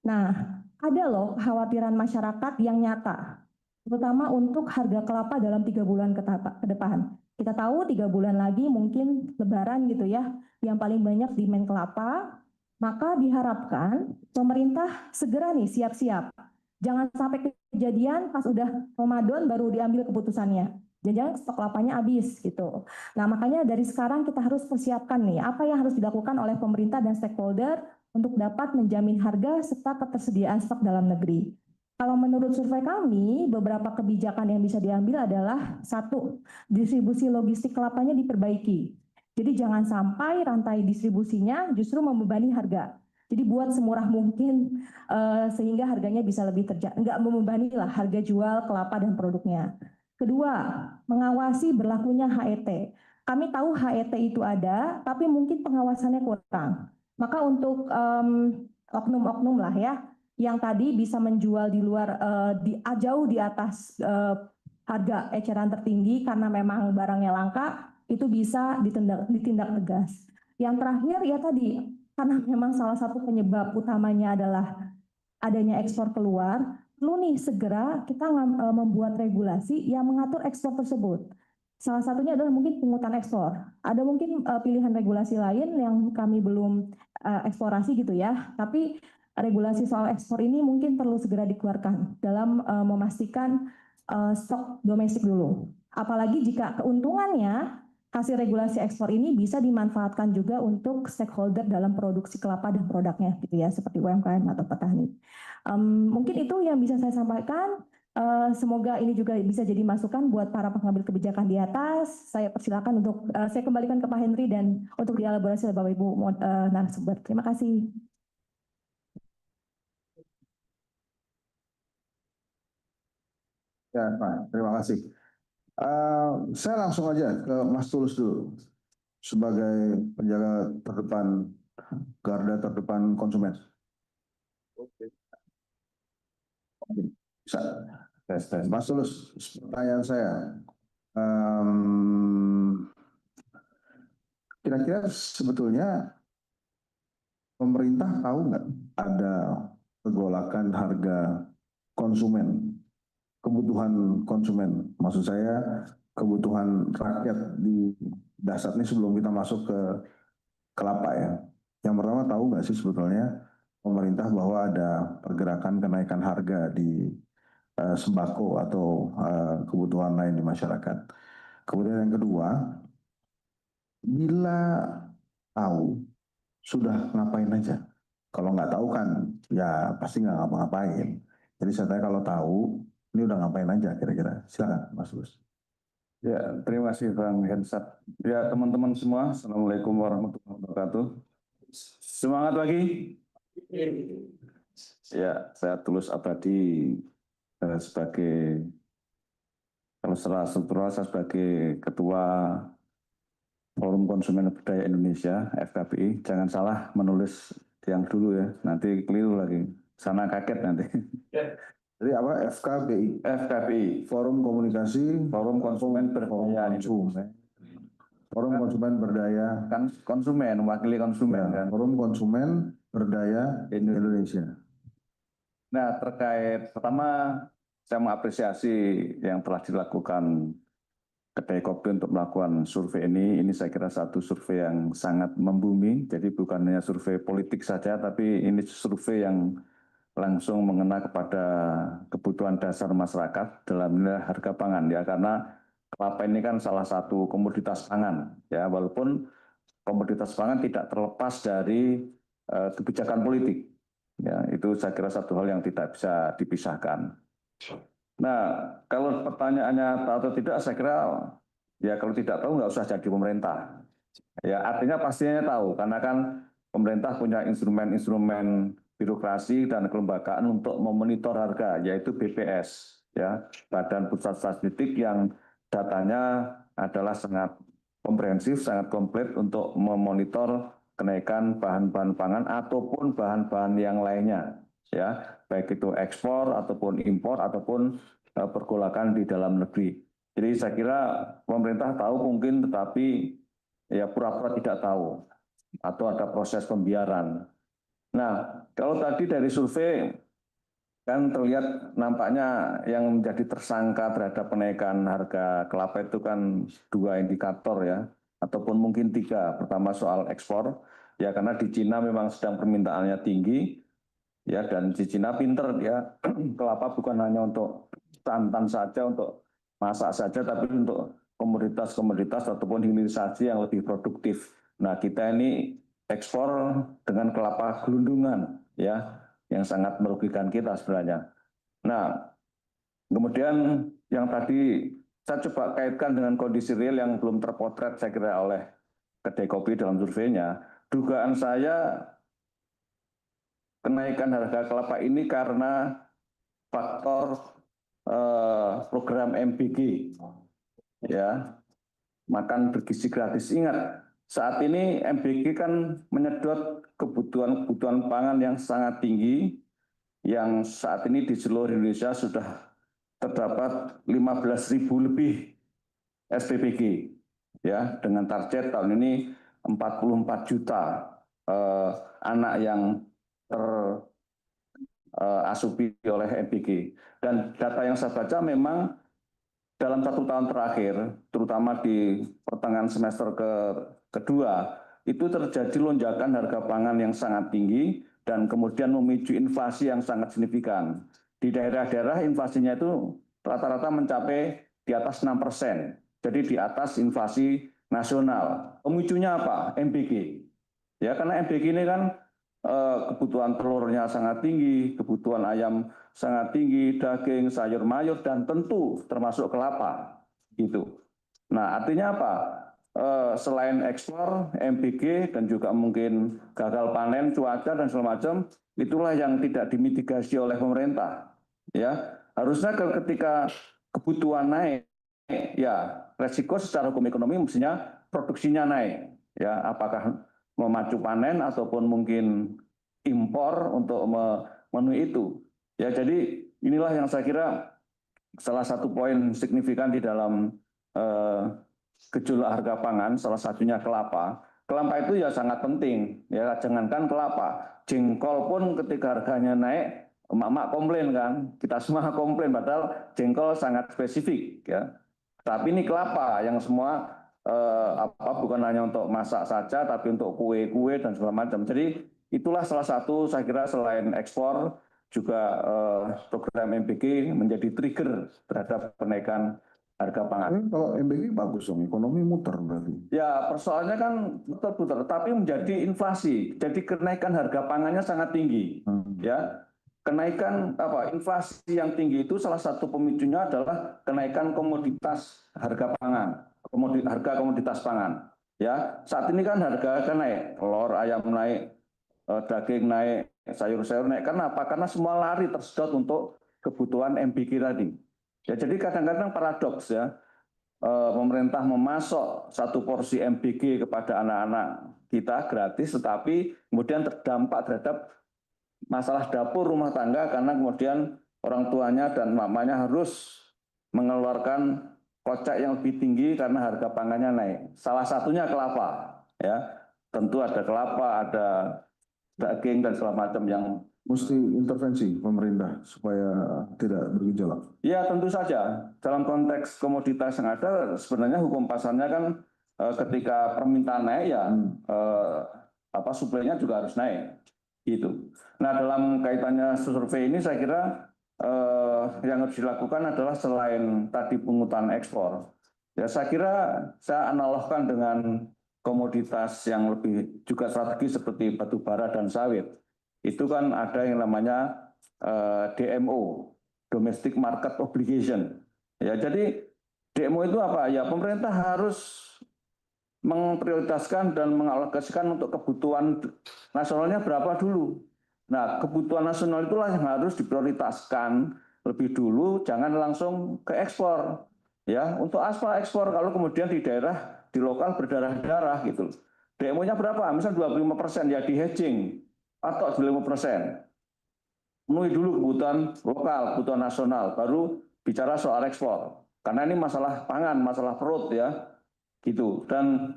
Nah, ada loh kekhawatiran masyarakat yang nyata, terutama untuk harga kelapa dalam 3 bulan ke depan. Kita tahu 3 bulan lagi mungkin lebaran gitu ya, yang paling banyak demand kelapa, maka diharapkan pemerintah segera nih siap-siap. Jangan sampai kejadian pas udah Ramadan baru diambil keputusannya. Jangan stok kelapanya habis gitu. Nah, makanya dari sekarang kita harus persiapkan nih apa yang harus dilakukan oleh pemerintah dan stakeholder untuk dapat menjamin harga serta ketersediaan stok dalam negeri. Kalau menurut survei kami, beberapa kebijakan yang bisa diambil adalah satu, distribusi logistik kelapanya diperbaiki. Jadi jangan sampai rantai distribusinya justru membebani harga. Jadi buat semurah mungkin sehingga harganya bisa lebih nggak membebani lah harga jual kelapa dan produknya. Kedua, mengawasi berlakunya HET. Kami tahu HET itu ada, tapi mungkin pengawasannya kurang. Maka untuk oknum-oknum lah ya, yang tadi bisa menjual di luar jauh di atas harga eceran tertinggi karena memang barangnya langka, itu bisa ditindak tegas. Yang terakhir ya tadi, karena memang salah satu penyebab utamanya adalah adanya ekspor keluar, perlu nih segera kita membuat regulasi yang mengatur ekspor tersebut. Salah satunya adalah mungkin pungutan ekspor. Ada mungkin pilihan regulasi lain yang kami belum eksplorasi gitu ya, tapi regulasi soal ekspor ini mungkin perlu segera dikeluarkan dalam memastikan stok domestik dulu. Apalagi jika keuntungannya hasil regulasi ekspor ini bisa dimanfaatkan juga untuk stakeholder dalam produksi kelapa dan produknya gitu ya, seperti UMKM atau petani. Mungkin itu yang bisa saya sampaikan. Semoga ini juga bisa jadi masukan buat para pengambil kebijakan di atas. Saya persilakan untuk saya kembalikan ke Pak Henry dan untuk dielaborasi oleh Bapak Ibu narasumber. Terima kasih. Ya, Pak, terima kasih. Saya langsung aja ke Mas Tulus dulu sebagai penjaga terdepan, garda terdepan konsumen. Bisa. Mas Tulus, pertanyaan saya, kira-kira sebetulnya pemerintah tahu nggak ada pergolakan harga konsumen, kebutuhan konsumen, maksud saya kebutuhan rakyat di dasar ini sebelum kita masuk ke kelapa ya. Yang pertama, tahu nggak sih sebetulnya pemerintah bahwa ada pergerakan kenaikan harga di sembako atau kebutuhan lain di masyarakat. Kemudian yang kedua, bila tahu sudah ngapain aja. Kalau nggak tahu kan ya pasti nggak ngapa-ngapain. Jadi saya tanya kalau tahu ini udah ngapain aja kira-kira. Silakan Mas Gus. Ya, terima kasih Bang Hensat. Ya, teman-teman semua, Assalamualaikum warahmatullahi wabarakatuh. Semangat lagi. Ya, saya Tulus Abadi sebagai kalau secara struktural saya sebagai Ketua Forum Konsumen Budaya Indonesia (FKBI). Jangan salah menulis yang dulu ya, nanti keliru lagi. Sana kaget nanti. Jadi apa? FKBI. FKBI, Forum Komunikasi Forum Konsumen Berdaya Indonesia. Forum Konsumen Berdaya. Kan konsumen, wakili konsumen Ya, kan. Forum Konsumen Berdaya Indonesia. Nah, terkait pertama saya mengapresiasi yang telah dilakukan Kedai Kopi untuk melakukan survei ini. Ini saya kira satu survei yang sangat membumi. Jadi bukan hanya survei politik saja, tapi ini survei yang langsung mengena kepada kebutuhan dasar masyarakat dalam harga pangan ya, karena kelapa ini kan salah satu komoditas pangan ya, walaupun komoditas pangan tidak terlepas dari kebijakan politik ya, itu saya kira satu hal yang tidak bisa dipisahkan. Nah, kalau pertanyaannya tahu atau tidak, saya kira ya kalau tidak tahu nggak usah jadi pemerintah ya, artinya pastinya tahu karena kan pemerintah punya instrumen-instrumen birokrasi dan kelembagaan untuk memonitor harga, yaitu BPS, ya, Badan Pusat Statistik, yang datanya adalah sangat komprehensif, sangat komplit untuk memonitor kenaikan bahan-bahan pangan ataupun bahan-bahan yang lainnya, ya, baik itu ekspor ataupun impor ataupun pergolakan di dalam negeri. Jadi saya kira pemerintah tahu mungkin, tetapi ya pura-pura tidak tahu atau ada proses pembiaran. Nah, kalau tadi dari survei kan terlihat nampaknya yang menjadi tersangka terhadap kenaikan harga kelapa itu kan dua indikator ya, ataupun mungkin tiga. Pertama soal ekspor, ya karena di Cina memang sedang permintaannya tinggi, ya, dan di Cina pinter ya, kelapa bukan hanya untuk santan saja, untuk masak saja, tapi untuk komoditas-komoditas ataupun hilirisasi yang lebih produktif. Nah, kita ini ekspor dengan kelapa gelundungan ya, yang sangat merugikan kita sebenarnya. Nah, kemudian yang tadi saya coba kaitkan dengan kondisi real yang belum terpotret saya kira oleh Kedai Kopi dalam surveinya. Dugaan saya kenaikan harga kelapa ini karena faktor program MBG, ya, makan bergizi gratis. Ingat, saat ini MBG kan menyedot kebutuhan pangan yang sangat tinggi, yang saat ini di seluruh Indonesia sudah terdapat 15.000 lebih SPBG, ya, dengan target tahun ini 44 juta anak yang terasupi oleh MBG. Dan data yang saya baca memang dalam 1 tahun terakhir, terutama di pertengahan semester kedua, itu terjadi lonjakan harga pangan yang sangat tinggi dan kemudian memicu inflasi yang sangat signifikan. Di daerah-daerah inflasinya itu rata-rata mencapai di atas 6%, jadi di atas inflasi nasional. Pemicunya apa? MBG. Ya, karena MBG ini kan kebutuhan telurnya sangat tinggi, kebutuhan ayam sangat tinggi, daging, sayur mayur, dan tentu termasuk kelapa. Gitu. Nah, artinya apa? Selain ekspor, MBG, dan juga mungkin gagal panen, cuaca, dan segala macam, itulah yang tidak dimitigasi oleh pemerintah. Ya, harusnya ketika kebutuhan naik, ya resiko secara hukum ekonomi mestinya produksinya naik. Ya, apakah memacu panen ataupun mungkin impor untuk memenuhi itu. Ya, jadi inilah yang saya kira salah satu poin signifikan di dalam gejolak harga pangan, salah satunya kelapa. Kelapa itu ya sangat penting, ya jangankan kelapa, jengkol pun ketika harganya naik, emak-emak komplain kan, kita semua komplain, padahal jengkol sangat spesifik, ya. Tapi ini kelapa yang semua bukan hanya untuk masak saja, tapi untuk kue-kue dan segala macam. Jadi itulah salah satu saya kira selain ekspor juga program MBG menjadi trigger terhadap kenaikan harga pangan. Kalau MBG bagus dong, ekonomi muter berarti. Ya persoalannya kan muter-muter, tapi menjadi inflasi. Jadi kenaikan harga pangannya sangat tinggi. Ya, kenaikan inflasi yang tinggi itu salah satu pemicunya adalah kenaikan komoditas harga pangan. Harga komoditas pangan. Ya, saat ini kan harga naik, telur ayam naik, daging naik, sayur-sayur naik. Karena apa? Karena semua lari tersedot untuk kebutuhan MBG tadi. Ya, jadi kadang-kadang paradoks ya, pemerintah memasok satu porsi MBG kepada anak-anak kita gratis, tetapi kemudian terdampak terhadap masalah dapur rumah tangga karena kemudian orang tuanya dan mamanya harus mengeluarkan kocek yang lebih tinggi karena harga pangannya naik. Salah satunya kelapa, ya. Tentu ada kelapa, ada daging dan segala macam yang mesti intervensi pemerintah supaya tidak bergejolak. Ya tentu saja. Dalam konteks komoditas yang ada, sebenarnya hukum pasarnya kan ketika permintaan naik ya suplainya juga harus naik. Gitu. Nah dalam kaitannya survei ini saya kira yang harus dilakukan adalah selain tadi pungutan ekspor, ya saya kira saya analogkan dengan komoditas yang lebih juga strategis seperti batu bara dan sawit. Itu kan ada yang namanya DMO, Domestic Market Obligation. Ya, jadi DMO itu apa? Ya pemerintah harus memprioritaskan dan mengalokasikan untuk kebutuhan nasionalnya berapa dulu. Nah, kebutuhan nasional itulah yang harus diprioritaskan lebih dulu, jangan langsung ke ekspor. Ya, untuk aspal ekspor kalau kemudian di daerah, di lokal berdarah-darah gitu. DMO-nya berapa? Misal 25% ya di hedging atau 25%. Penuhi dulu kebutuhan lokal, kebutuhan nasional, baru bicara soal ekspor. Karena ini masalah pangan, masalah perut ya. Gitu. Dan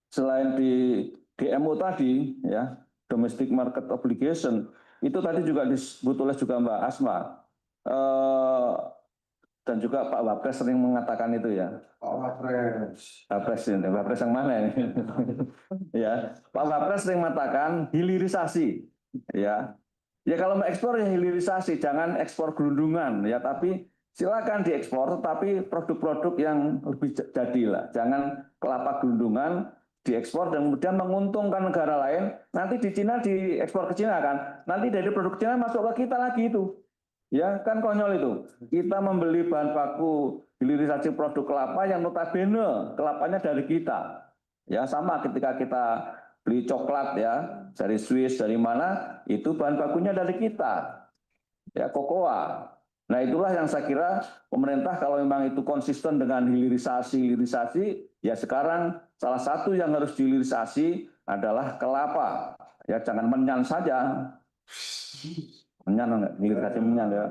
selain di DMO tadi ya, Domestic Market Obligation, itu tadi juga disebut oleh juga Mbak Asma. Dan juga Pak Wapres sering mengatakan itu ya. Pak Wapres. Wapres yang mana ini? Ya, Pak Wapres sering mengatakan hilirisasi. Ya, ya kalau mau ekspor ya hilirisasi, jangan ekspor gelundungan ya. Tapi silakan diekspor, tapi produk-produk yang lebih jadilah. Jangan kelapa gelundungan diekspor dan kemudian menguntungkan negara lain. Nanti di Cina diekspor ke Cina kan. Nanti dari produk Cina masuk ke kita lagi itu. Ya kan konyol itu. Kita membeli bahan baku hilirisasi produk kelapa yang notabene kelapanya dari kita. Ya sama ketika kita beli coklat ya dari Swiss dari mana itu bahan bakunya dari kita. Ya kokoa. Nah itulah yang saya kira pemerintah kalau memang itu konsisten dengan hilirisasi ya sekarang salah satu yang harus dihilirisasi adalah kelapa. Ya, jangan menyan saja. Menyan enggak? Hilirisasi menyan ya.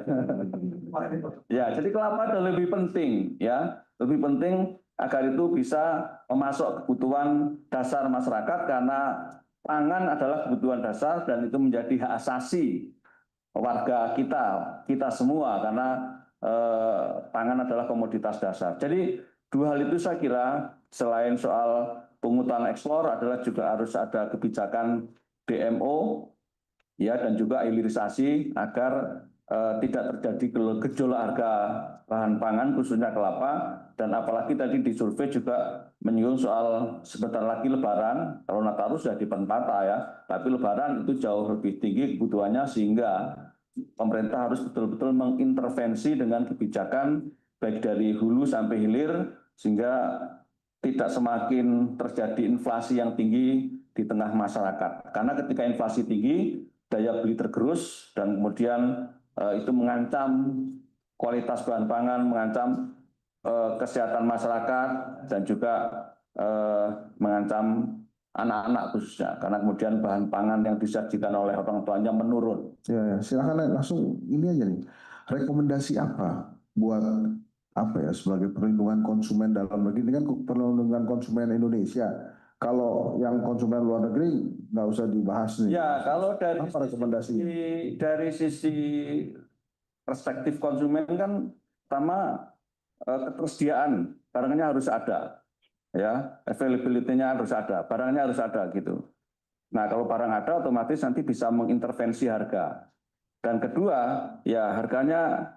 Ya, jadi kelapa itu lebih penting ya, lebih penting agar itu bisa memasuk kebutuhan dasar masyarakat karena pangan adalah kebutuhan dasar dan itu menjadi hak asasi warga kita semua karena pangan adalah komoditas dasar. Jadi dua hal itu saya kira selain soal pungutan ekspor adalah juga harus ada kebijakan DMO ya dan juga hilirisasi agar tidak terjadi gejolak harga bahan pangan khususnya kelapa dan apalagi tadi di survei juga menyinggung soal sebentar lagi Lebaran, kalau Nataru sudah di penpata ya, tapi Lebaran itu jauh lebih tinggi kebutuhannya sehingga pemerintah harus betul-betul mengintervensi dengan kebijakan baik dari hulu sampai hilir sehingga tidak semakin terjadi inflasi yang tinggi di tengah masyarakat. Karena ketika inflasi tinggi, daya beli tergerus dan kemudian itu mengancam kualitas bahan pangan, mengancam kesehatan masyarakat dan juga mengancam anak-anak khususnya karena kemudian bahan pangan yang disajikan oleh orang tuanya menurun. Ya, silakan langsung ini aja nih. Rekomendasi apa buat apa ya sebagai perlindungan konsumen dalam negeri ini kan perlindungan konsumen Indonesia. Kalau yang konsumen luar negeri nggak usah dibahas nih. Ya, kalau dari sisi perspektif konsumen kan pertama ketersediaan barangnya harus ada, ya availability-nya harus ada, barangnya harus ada gitu. Nah, kalau barang ada otomatis nanti bisa mengintervensi harga. Dan kedua, ya harganya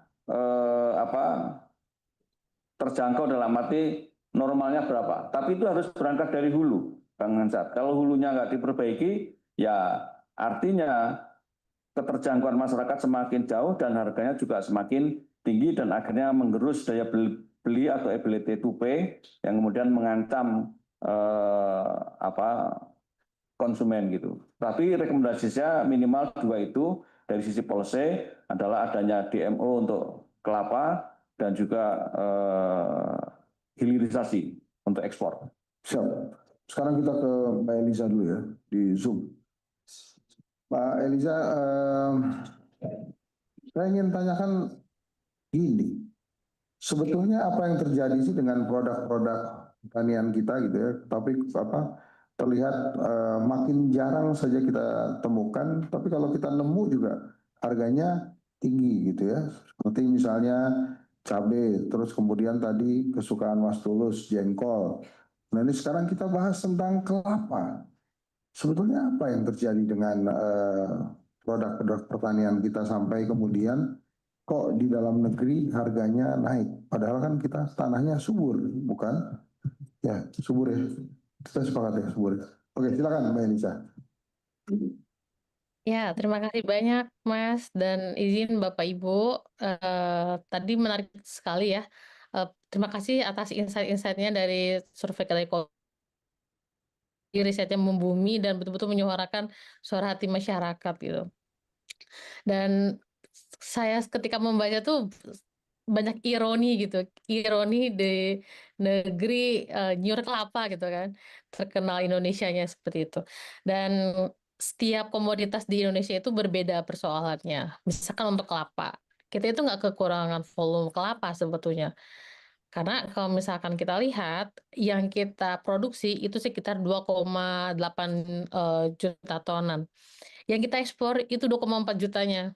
terjangkau dalam arti normalnya berapa. Tapi itu harus berangkat dari hulu, Bang Hansat. Kalau hulunya nggak diperbaiki, ya artinya keterjangkauan masyarakat semakin jauh dan harganya juga semakin tinggi dan akhirnya menggerus daya beli atau ability to pay yang kemudian mengancam konsumen gitu. Tapi rekomendasinya minimal dua itu dari sisi policy adalah adanya DMO untuk kelapa dan juga hilirisasi untuk ekspor. Siap. Sekarang kita ke Mbak Eliza dulu ya di Zoom. Mbak Eliza, saya ingin tanyakan gini, sebetulnya apa yang terjadi sih dengan produk-produk pertanian kita gitu ya? Tapi terlihat makin jarang saja kita temukan. Tapi kalau kita nemu juga harganya tinggi gitu ya. Seperti misalnya cabai, terus kemudian tadi kesukaan Mas Tulus, jengkol. Nah ini sekarang kita bahas tentang kelapa. Sebetulnya apa yang terjadi dengan produk-produk pertanian kita sampai kemudian kok di dalam negeri harganya naik? Padahal kan kita tanahnya subur, bukan? Ya, subur ya. Kita sepakat ya, subur. Oke, silakan Mbak Elisa. Ya, terima kasih banyak Mas dan izin Bapak Ibu. Tadi menarik sekali ya. Terima kasih atas insight-insight-nya dari survei kedai kopi. Risetnya membumi dan betul-betul menyuarakan suara hati masyarakat gitu. Dan saya ketika membaca tuh banyak ironi gitu, ironi di negeri nyur kelapa gitu kan, terkenal Indonesianya seperti itu. Dan setiap komoditas di Indonesia itu berbeda persoalannya. Misalkan untuk kelapa, kita itu nggak kekurangan volume kelapa sebetulnya. Karena kalau misalkan kita lihat, yang kita produksi itu sekitar 2,8 juta tonan. Yang kita ekspor itu 2,4 jutanya.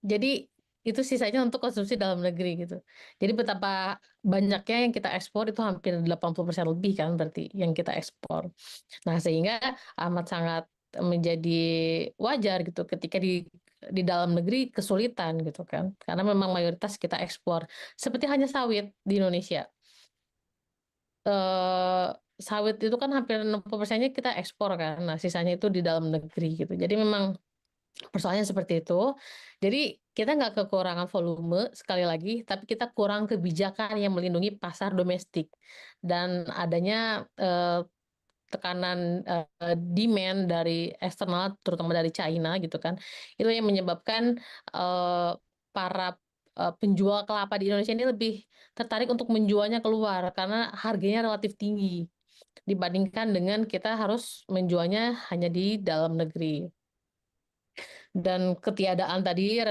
Jadi itu sisanya untuk konsumsi dalam negeri gitu. Jadi betapa banyaknya yang kita ekspor itu hampir 80% lebih kan berarti yang kita ekspor. Nah, sehingga amat sangat menjadi wajar gitu ketika di dalam negeri kesulitan gitu kan. Karena memang mayoritas kita ekspor. Seperti hanya sawit di Indonesia. Sawit itu kan hampir 60%-nya kita ekspor kan. Nah, sisanya itu di dalam negeri gitu. Jadi memang persoalannya seperti itu. Jadi kita nggak kekurangan volume sekali lagi, tapi kita kurang kebijakan yang melindungi pasar domestik dan adanya tekanan demand dari eksternal, terutama dari China gitu kan. Itu yang menyebabkan para penjual kelapa di Indonesia ini lebih tertarik untuk menjualnya keluar karena harganya relatif tinggi dibandingkan dengan kita harus menjualnya hanya di dalam negeri. Dan ketiadaan tadi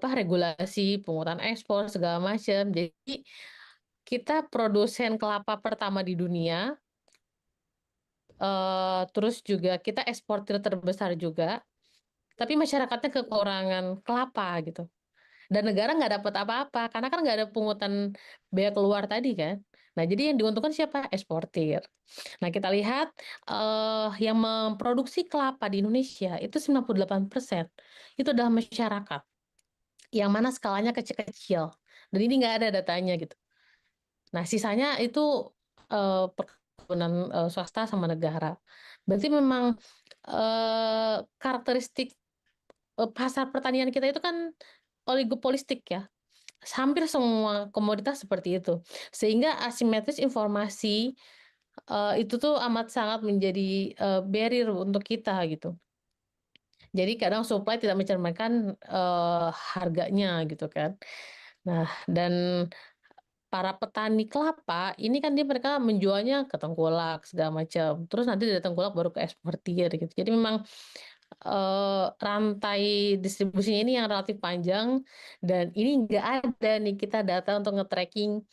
regulasi pungutan ekspor segala macam. Jadi kita produsen kelapa pertama di dunia, terus juga kita eksportir terbesar juga, tapi masyarakatnya kekurangan kelapa gitu. Dan negara nggak dapat apa-apa, karena kan nggak ada pungutan bea keluar tadi kan. Nah, jadi yang diuntungkan siapa? Eksportir. Nah, kita lihat yang memproduksi kelapa di Indonesia itu 98% itu adalah masyarakat, yang mana skalanya kecil-kecil. Dan ini nggak ada datanya gitu. Nah, sisanya itu perkebunan swasta sama negara. Berarti memang karakteristik pasar pertanian kita itu kan oligopolistik ya. Hampir semua komoditas seperti itu. Sehingga asimetris informasi itu tuh amat sangat menjadi barrier untuk kita gitu. Jadi kadang supply tidak mencerminkan harganya gitu kan. Nah, dan para petani kelapa ini kan mereka menjualnya ke tengkulak segala macam. Terus nanti dari tengkulak baru ke eksportir gitu. Jadi memang rantai distribusinya ini yang relatif panjang, dan ini nggak ada nih kita data untuk nge-tracking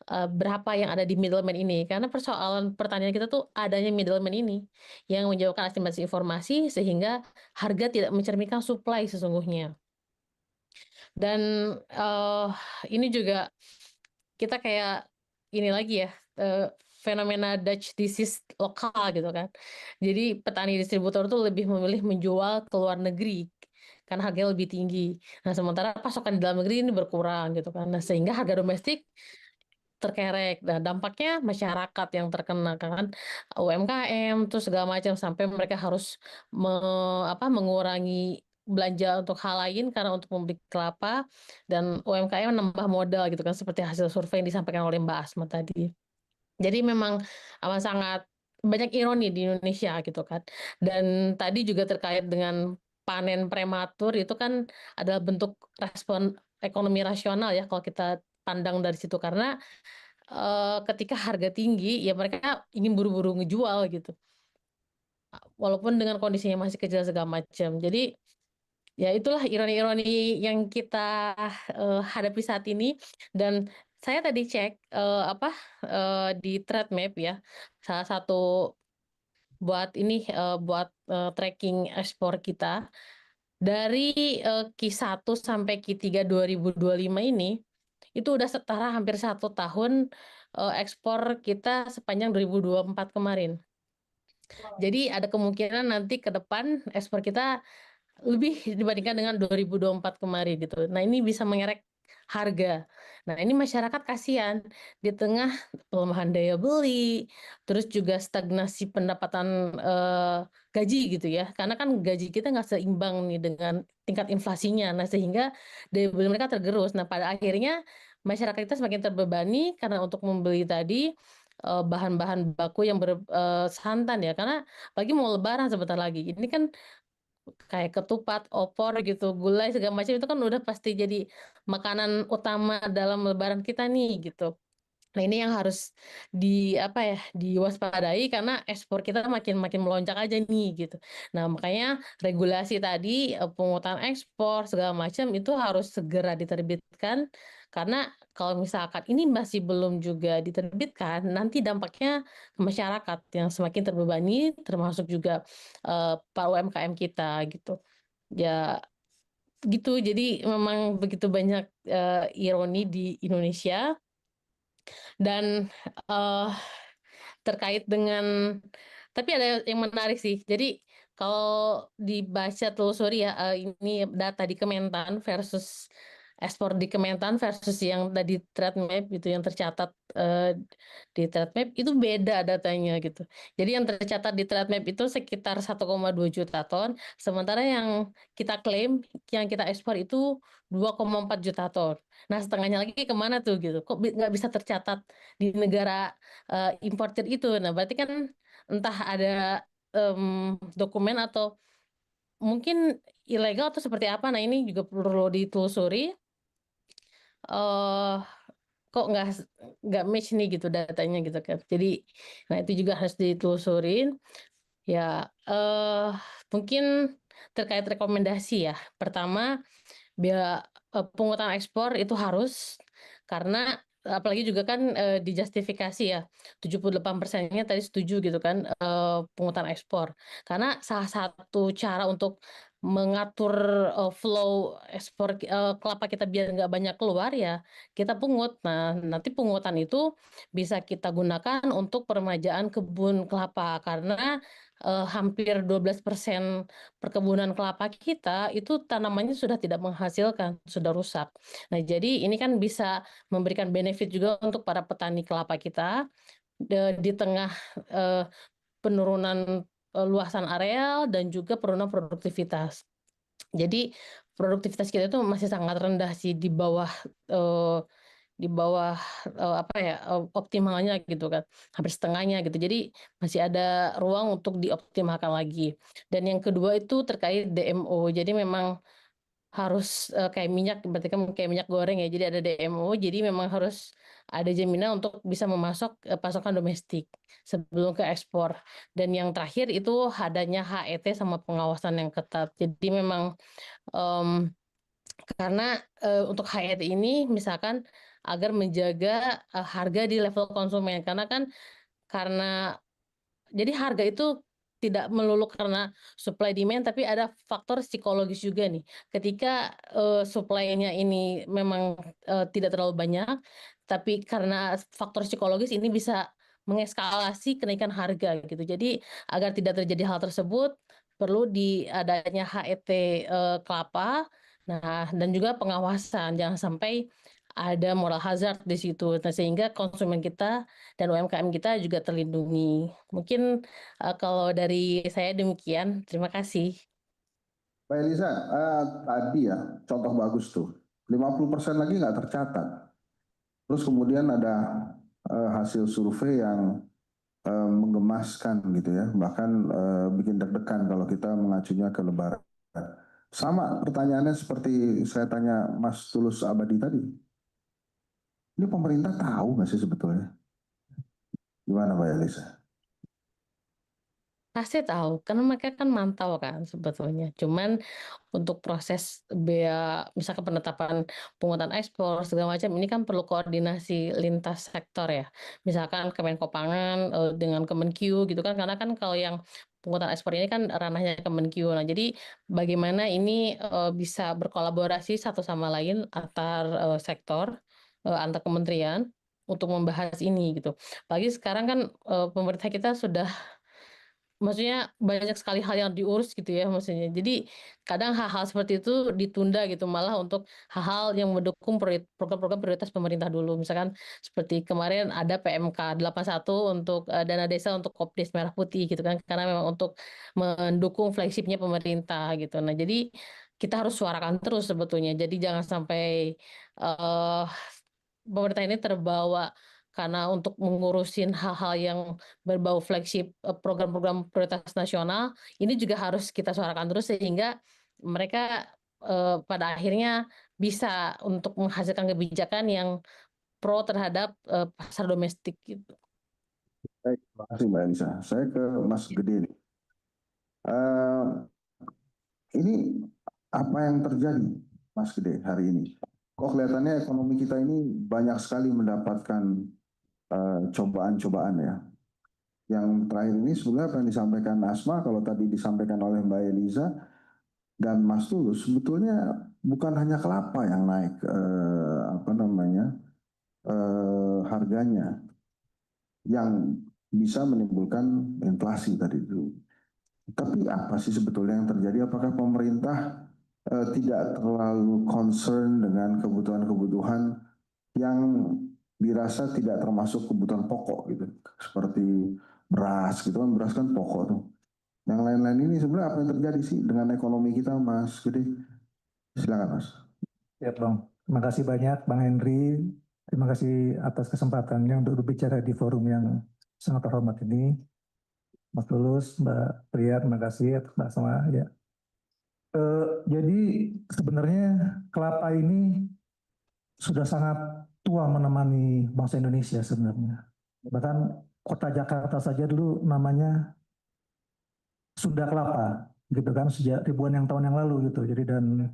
berapa yang ada di middleman ini. Karena persoalan pertanian kita tuh adanya middleman ini yang menjauhkan estimasi informasi sehingga harga tidak mencerminkan supply sesungguhnya. Dan ini juga kita kayak ini lagi ya, fenomena Dutch disease lokal gitu kan. Jadi petani distributor tuh lebih memilih menjual ke luar negeri karena harganya lebih tinggi. Nah, sementara pasokan di dalam negeri ini berkurang gitu kan. Nah, sehingga harga domestik terkerek. Nah, dampaknya masyarakat yang terkena kan, UMKM terus segala macam, sampai mereka harus mengurangi belanja untuk hal lain karena untuk membeli kelapa, dan UMKM nambah modal gitu kan, seperti hasil survei yang disampaikan oleh Mbak Asma tadi. Jadi memang amat sangat banyak ironi di Indonesia gitu kan. Dan tadi juga terkait dengan panen prematur itu kan adalah bentuk respon ekonomi rasional ya kalau kita pandang dari situ, karena ketika harga tinggi ya mereka ingin buru-buru ngejual gitu. Walaupun dengan kondisinya masih kecil segala macam. Jadi ya itulah ironi-ironi yang kita hadapi saat ini. Dan saya tadi cek di Trademap ya, salah satu buat tracking ekspor kita dari Q1 sampai Q3 2025 ini itu udah setara hampir 1 tahun ekspor kita sepanjang 2024 kemarin. Jadi ada kemungkinan nanti ke depan ekspor kita lebih dibandingkan dengan 2024 kemarin gitu. Nah, ini bisa mengerek harga. Nah, ini masyarakat kasihan di tengah pelemahan daya beli, terus juga stagnasi pendapatan gaji gitu ya. Karena kan gaji kita nggak seimbang nih dengan tingkat inflasinya. Nah, sehingga daya beli mereka tergerus. Nah, pada akhirnya masyarakat kita semakin terbebani karena untuk membeli tadi bahan-bahan baku yang bersantan ya. Karena lagi mau lebaran sebentar lagi. Ini kan kayak ketupat, opor gitu, gulai segala macam itu kan udah pasti jadi makanan utama dalam lebaran kita nih gitu. Nah, ini yang harus diwaspadai karena ekspor kita makin melonjak aja nih gitu. Nah, makanya regulasi tadi pungutan ekspor segala macam itu harus segera diterbitkan, karena kalau misalkan ini masih belum juga diterbitkan, nanti dampaknya ke masyarakat yang semakin terbebani, termasuk juga para UMKM kita gitu. Ya gitu. Jadi memang begitu banyak ironi di Indonesia. Dan terkait dengan, tapi ada yang menarik sih. Jadi kalau dibaca telusuri ya, ini data di Kementan versus ekspor di Kementan versus yang tadi Trademap gitu, yang tercatat di Trademap itu beda datanya gitu. Jadi yang tercatat di Trademap itu sekitar 1,2 juta ton, sementara yang kita klaim, yang kita ekspor itu 2,4 juta ton. Nah, setengahnya lagi kemana tuh gitu? Kok nggak bisa tercatat di negara importir itu? Nah, berarti kan entah ada dokumen atau mungkin ilegal atau seperti apa. Nah, ini juga perlu ditelusuri. kok nggak match nih gitu datanya gitu kan. Jadi, nah itu juga harus ditelusurin. Ya, mungkin terkait rekomendasi ya. Pertama, pungutan ekspor itu harus, karena apalagi juga kan, dijustifikasi ya, 78%-nya tadi setuju gitu kan, pungutan ekspor. Karena salah satu cara untuk mengatur, flow ekspor, kelapa kita biar nggak banyak keluar ya, kita pungut. Nah, nanti pungutan itu bisa kita gunakan untuk peremajaan kebun kelapa, karena, hampir 12% perkebunan kelapa kita itu tanamannya sudah tidak menghasilkan, sudah rusak. Nah, jadi ini kan bisa memberikan benefit juga untuk para petani kelapa kita di tengah penurunan luasan areal dan juga penurunan produktivitas. Jadi produktivitas kita itu masih sangat rendah sih eh, di bawah apa ya, optimalnya gitu kan, hampir setengahnya gitu. Jadi masih ada ruang untuk dioptimalkan lagi. Dan yang kedua itu terkait DMO. Jadi memang harus, kayak minyak, berarti kan kayak minyak goreng ya, jadi ada DMO, jadi memang harus ada jaminan untuk bisa memasok, pasokan domestik sebelum ke ekspor. Dan yang terakhir itu adanya HET sama pengawasan yang ketat. Jadi memang, mmm, karena, untuk HET ini misalkan agar menjaga, harga di level konsumen, karena kan karena jadi harga itu tidak melulu karena supply demand, tapi ada faktor psikologis juga nih. Ketika, supply-nya ini memang, tidak terlalu banyak, tapi karena faktor psikologis ini bisa mengeskalasi kenaikan harga gitu. Jadi agar tidak terjadi hal tersebut, perlu adanya HET, kelapa, nah dan juga pengawasan, jangan sampai ada moral hazard di situ. Nah, sehingga konsumen kita dan UMKM kita juga terlindungi. Mungkin, kalau dari saya demikian, terima kasih. Mbak Eliza, tadi ya contoh bagus tuh, 50% lagi nggak tercatat. Terus kemudian ada hasil survei yang menggemaskan gitu ya, bahkan bikin deg-degan kalau kita mengacunya ke Lebaran. Sama pertanyaannya seperti saya tanya Mas Tulus Abadi tadi. Ini pemerintah tahu nggak sih sebetulnya? Gimana Mbak Elisa? Pasti tahu, karena mereka kan mantau kan sebetulnya. Cuman untuk proses misalkan penetapan pungutan ekspor segala macam ini kan perlu koordinasi lintas sektor ya. Misalkan Kemenko Pangan dengan Kemenkyu gitu kan, karena kan kalau yang pungutan ekspor ini kan ranahnya Kemenkyu. Nah, jadi bagaimana ini bisa berkolaborasi satu sama lain antar sektor, antar kementerian untuk membahas ini gitu. Apalagi sekarang kan pemerintah kita sudah, maksudnya banyak sekali hal yang diurus gitu ya maksudnya. Jadi kadang hal-hal seperti itu ditunda gitu, malah untuk hal-hal yang mendukung program-program prioritas pemerintah dulu. Misalkan seperti kemarin ada PMK 81 untuk dana desa untuk Kopdis Merah Putih gitu kan, karena memang untuk mendukung flagshipnya pemerintah gitu. Nah, jadi kita harus suarakan terus sebetulnya. Jadi jangan sampai eh pemerintah ini terbawa karena untuk mengurusin hal-hal yang berbau flagship, program-program prioritas nasional, ini juga harus kita suarakan terus sehingga mereka, pada akhirnya bisa untuk menghasilkan kebijakan yang pro terhadap, pasar domestik gitu. Baik, terima kasih Mbak Elisa. Saya ke Mas Gede nih. Ini apa yang terjadi Mas Gede hari ini? Kok kelihatannya ekonomi kita ini banyak sekali mendapatkan cobaan-cobaan ya. Yang terakhir ini sebenarnya apa yang disampaikan Asma, kalau tadi disampaikan oleh Mbak Eliza dan Mas Tulus, sebetulnya bukan hanya kelapa yang naik harganya, yang bisa menimbulkan inflasi tadi itu. Tapi apa sih sebetulnya yang terjadi? Apakah pemerintah tidak terlalu concern dengan kebutuhan-kebutuhan yang dirasa tidak termasuk kebutuhan pokok gitu, seperti beras gitu kan, beras kan pokok tuh. Yang lain-lain ini sebenarnya apa yang terjadi sih dengan ekonomi kita, Mas Gede? Silakan Mas. Ya Bang, terima kasih banyak Bang Henry. Terima kasih atas kesempatannya untuk berbicara di forum yang sangat terhormat ini. Mas Tulus, Mbak Priya, terima kasih atas Mbak Asma. Ya. Jadi sebenarnya kelapa ini sudah sangat tua menemani bangsa Indonesia sebenarnya. Bahkan kota Jakarta saja dulu namanya Sunda Kelapa, gitu kan, sejak ribuan yang tahun yang lalu gitu. Jadi dan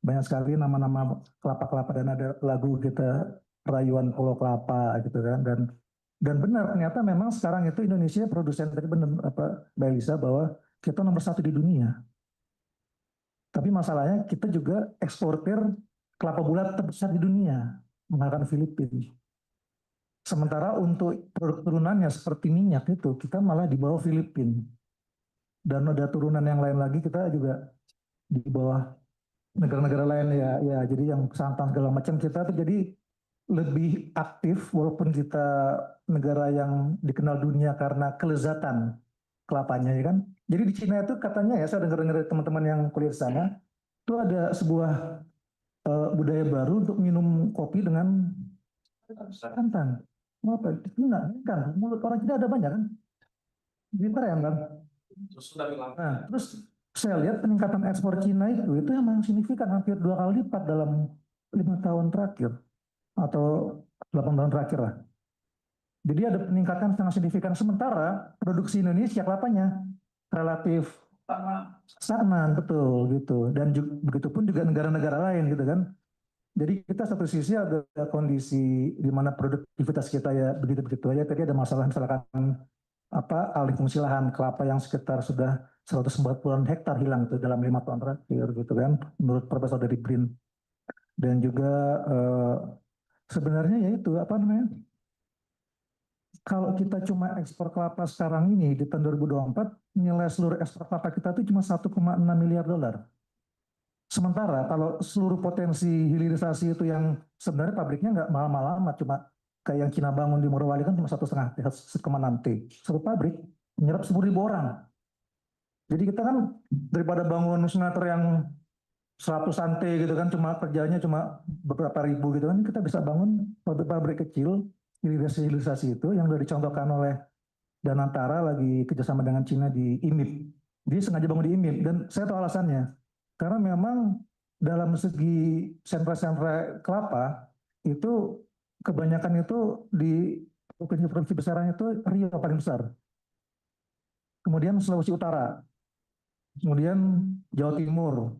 banyak sekali nama-nama kelapa-kelapa dan ada lagu kita Rayuan Pulau Kelapa gitu kan. Dan benar ternyata memang sekarang itu Indonesia produsen, tadi benar apa Mbak Elisa, bahwa kita nomor 1 di dunia. Tapi masalahnya kita juga eksportir kelapa bulat terbesar di dunia, mengalahkan Filipina. Sementara untuk produk turunannya seperti minyak itu kita malah di bawah Filipina. Dan ada turunan yang lain lagi kita juga di bawah negara-negara lain ya jadi yang santan segala macam kita tuh jadi lebih aktif walaupun kita negara yang dikenal dunia karena kelezatan kelapanya ya kan. Jadi di Cina itu katanya ya saya dengar dari teman-teman yang kuliah di sana itu ada sebuah budaya baru untuk minum kopi dengan santan. Apa? Di Cina kan mulut orang Cina ada banyak kan. Pintar ya kan. Nah, terus saya lihat peningkatan ekspor Cina itu memang signifikan, hampir 2 kali lipat dalam 5 tahun terakhir atau 8 tahun terakhir lah. Jadi ada peningkatan sangat signifikan, sementara produksi Indonesia kelapanya relatif stagnan, betul gitu. Dan begitupun juga negara-negara lain gitu kan. Jadi kita satu sisi ada kondisi di mana produktivitas kita ya begitu-begitu aja. Tadi ada masalah misalkan alih fungsi lahan kelapa yang sekitar sudah 140-an hektar hilang itu dalam 5 tahun terakhir gitu kan, menurut Profesor dari BRIN. Dan juga sebenarnya yaitu kalau kita cuma ekspor kelapa sekarang ini di tahun 2024 nilai seluruh ekspor kelapa kita itu cuma 1,6 miliar dolar. Sementara kalau seluruh potensi hilirisasi itu yang sebenarnya pabriknya nggak mahal-mahal amat, cuma kayak yang Cina bangun di Morowali kan cuma 1,5 T. Satu pabrik menyerap 10.000 orang. Jadi kita kan daripada bangun Sungater yang 100 T gitu kan, cuma kerjanya cuma beberapa ribu gitu kan, kita bisa bangun pabrik-pabrik kecil hilirisasi itu yang sudah dicontohkan oleh Danantara lagi kerjasama dengan Cina di IMIP. Dia sengaja bangun di IMIP dan saya tahu alasannya. Karena memang dalam segi sentra-sentra kelapa itu kebanyakan itu di provinsi besarannya itu Riau paling besar. Kemudian Sulawesi Utara. Kemudian Jawa Timur.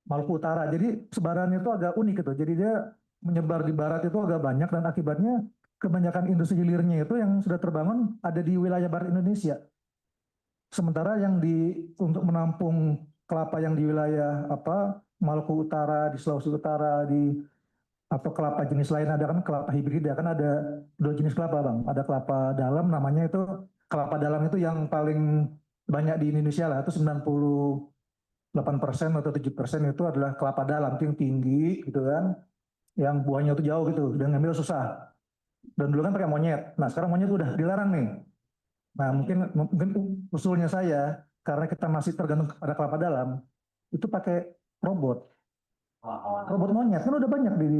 Maluku Utara. Jadi sebarannya itu agak unik gitu. Jadi dia menyebar di barat itu agak banyak dan akibatnya kebanyakan industri hilirnya itu yang sudah terbangun ada di wilayah barat Indonesia. Sementara yang untuk menampung kelapa yang di wilayah Maluku Utara, di Sulawesi Utara, atau kelapa jenis lain ada kan kelapa hibrid ya kan ada 2 jenis kelapa bang. Ada kelapa dalam namanya itu kelapa dalam itu yang paling banyak di Indonesia lah itu 98% atau 7% itu adalah kelapa dalam yang tinggi gitu kan, yang buahnya itu jauh gitu dan ngambil susah. Dan dulu kan pakai monyet. Nah sekarang monyet udah dilarang nih. Nah mungkin usulnya saya karena kita masih tergantung pada kelapa dalam itu pakai robot monyet kan udah banyak di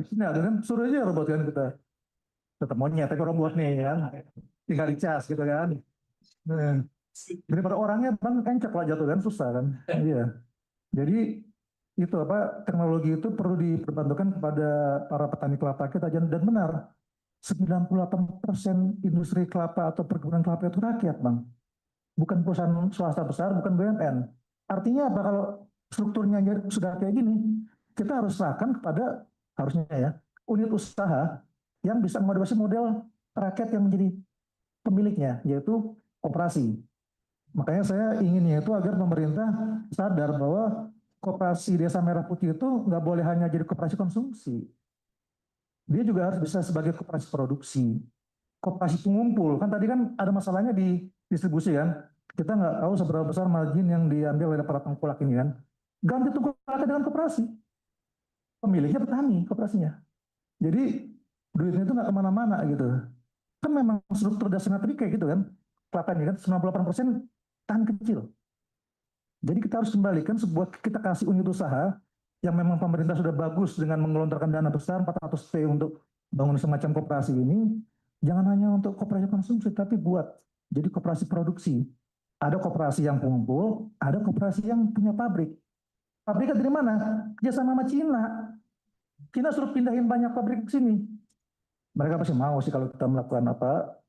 sini ada kan, suruh aja robot kan kita tetap monyet tapi robot nih kan tinggal dicas gitu kan. Daripada orangnya kan encok lah jatuh kan susah kan. Iya. Jadi itu teknologi itu perlu diperbantukan kepada para petani kelapa kita dan benar 98% industri kelapa atau perkebunan kelapa itu rakyat bang, bukan perusahaan swasta besar, bukan BUMN. Artinya apa kalau strukturnya sudah kayak gini, kita harus serahkan kepada harusnya ya unit usaha yang bisa mengadopsi model rakyat yang menjadi pemiliknya, yaitu koperasi. Makanya saya inginnya itu agar pemerintah sadar bahwa koperasi Desa Merah Putih itu nggak boleh hanya jadi koperasi konsumsi. Dia juga harus bisa sebagai koperasi produksi, koperasi pengumpul. Kan tadi kan ada masalahnya di distribusi kan. Kita nggak tahu seberapa besar margin yang diambil oleh para tengkulak ini kan. Ganti tengkulaknya dengan koperasi. Pemiliknya petani koperasinya. Jadi duitnya itu nggak kemana-mana gitu. Kan memang struktur dasarnya tadi kayak gitu kan. Kelapa ini kan 98% tahan kecil. Jadi kita harus kembalikan kita kasih unit usaha yang memang pemerintah sudah bagus dengan menggelontorkan dana besar 400 T untuk bangun semacam koperasi ini. Jangan hanya untuk koperasi konsumsi, tapi buat jadi koperasi produksi. Ada koperasi yang pengumpul, ada koperasi yang punya pabrik. Pabriknya dari mana? Kerjasama sama Cina. Cina suruh pindahin banyak pabrik ke sini. Mereka pasti mau sih kalau kita melakukan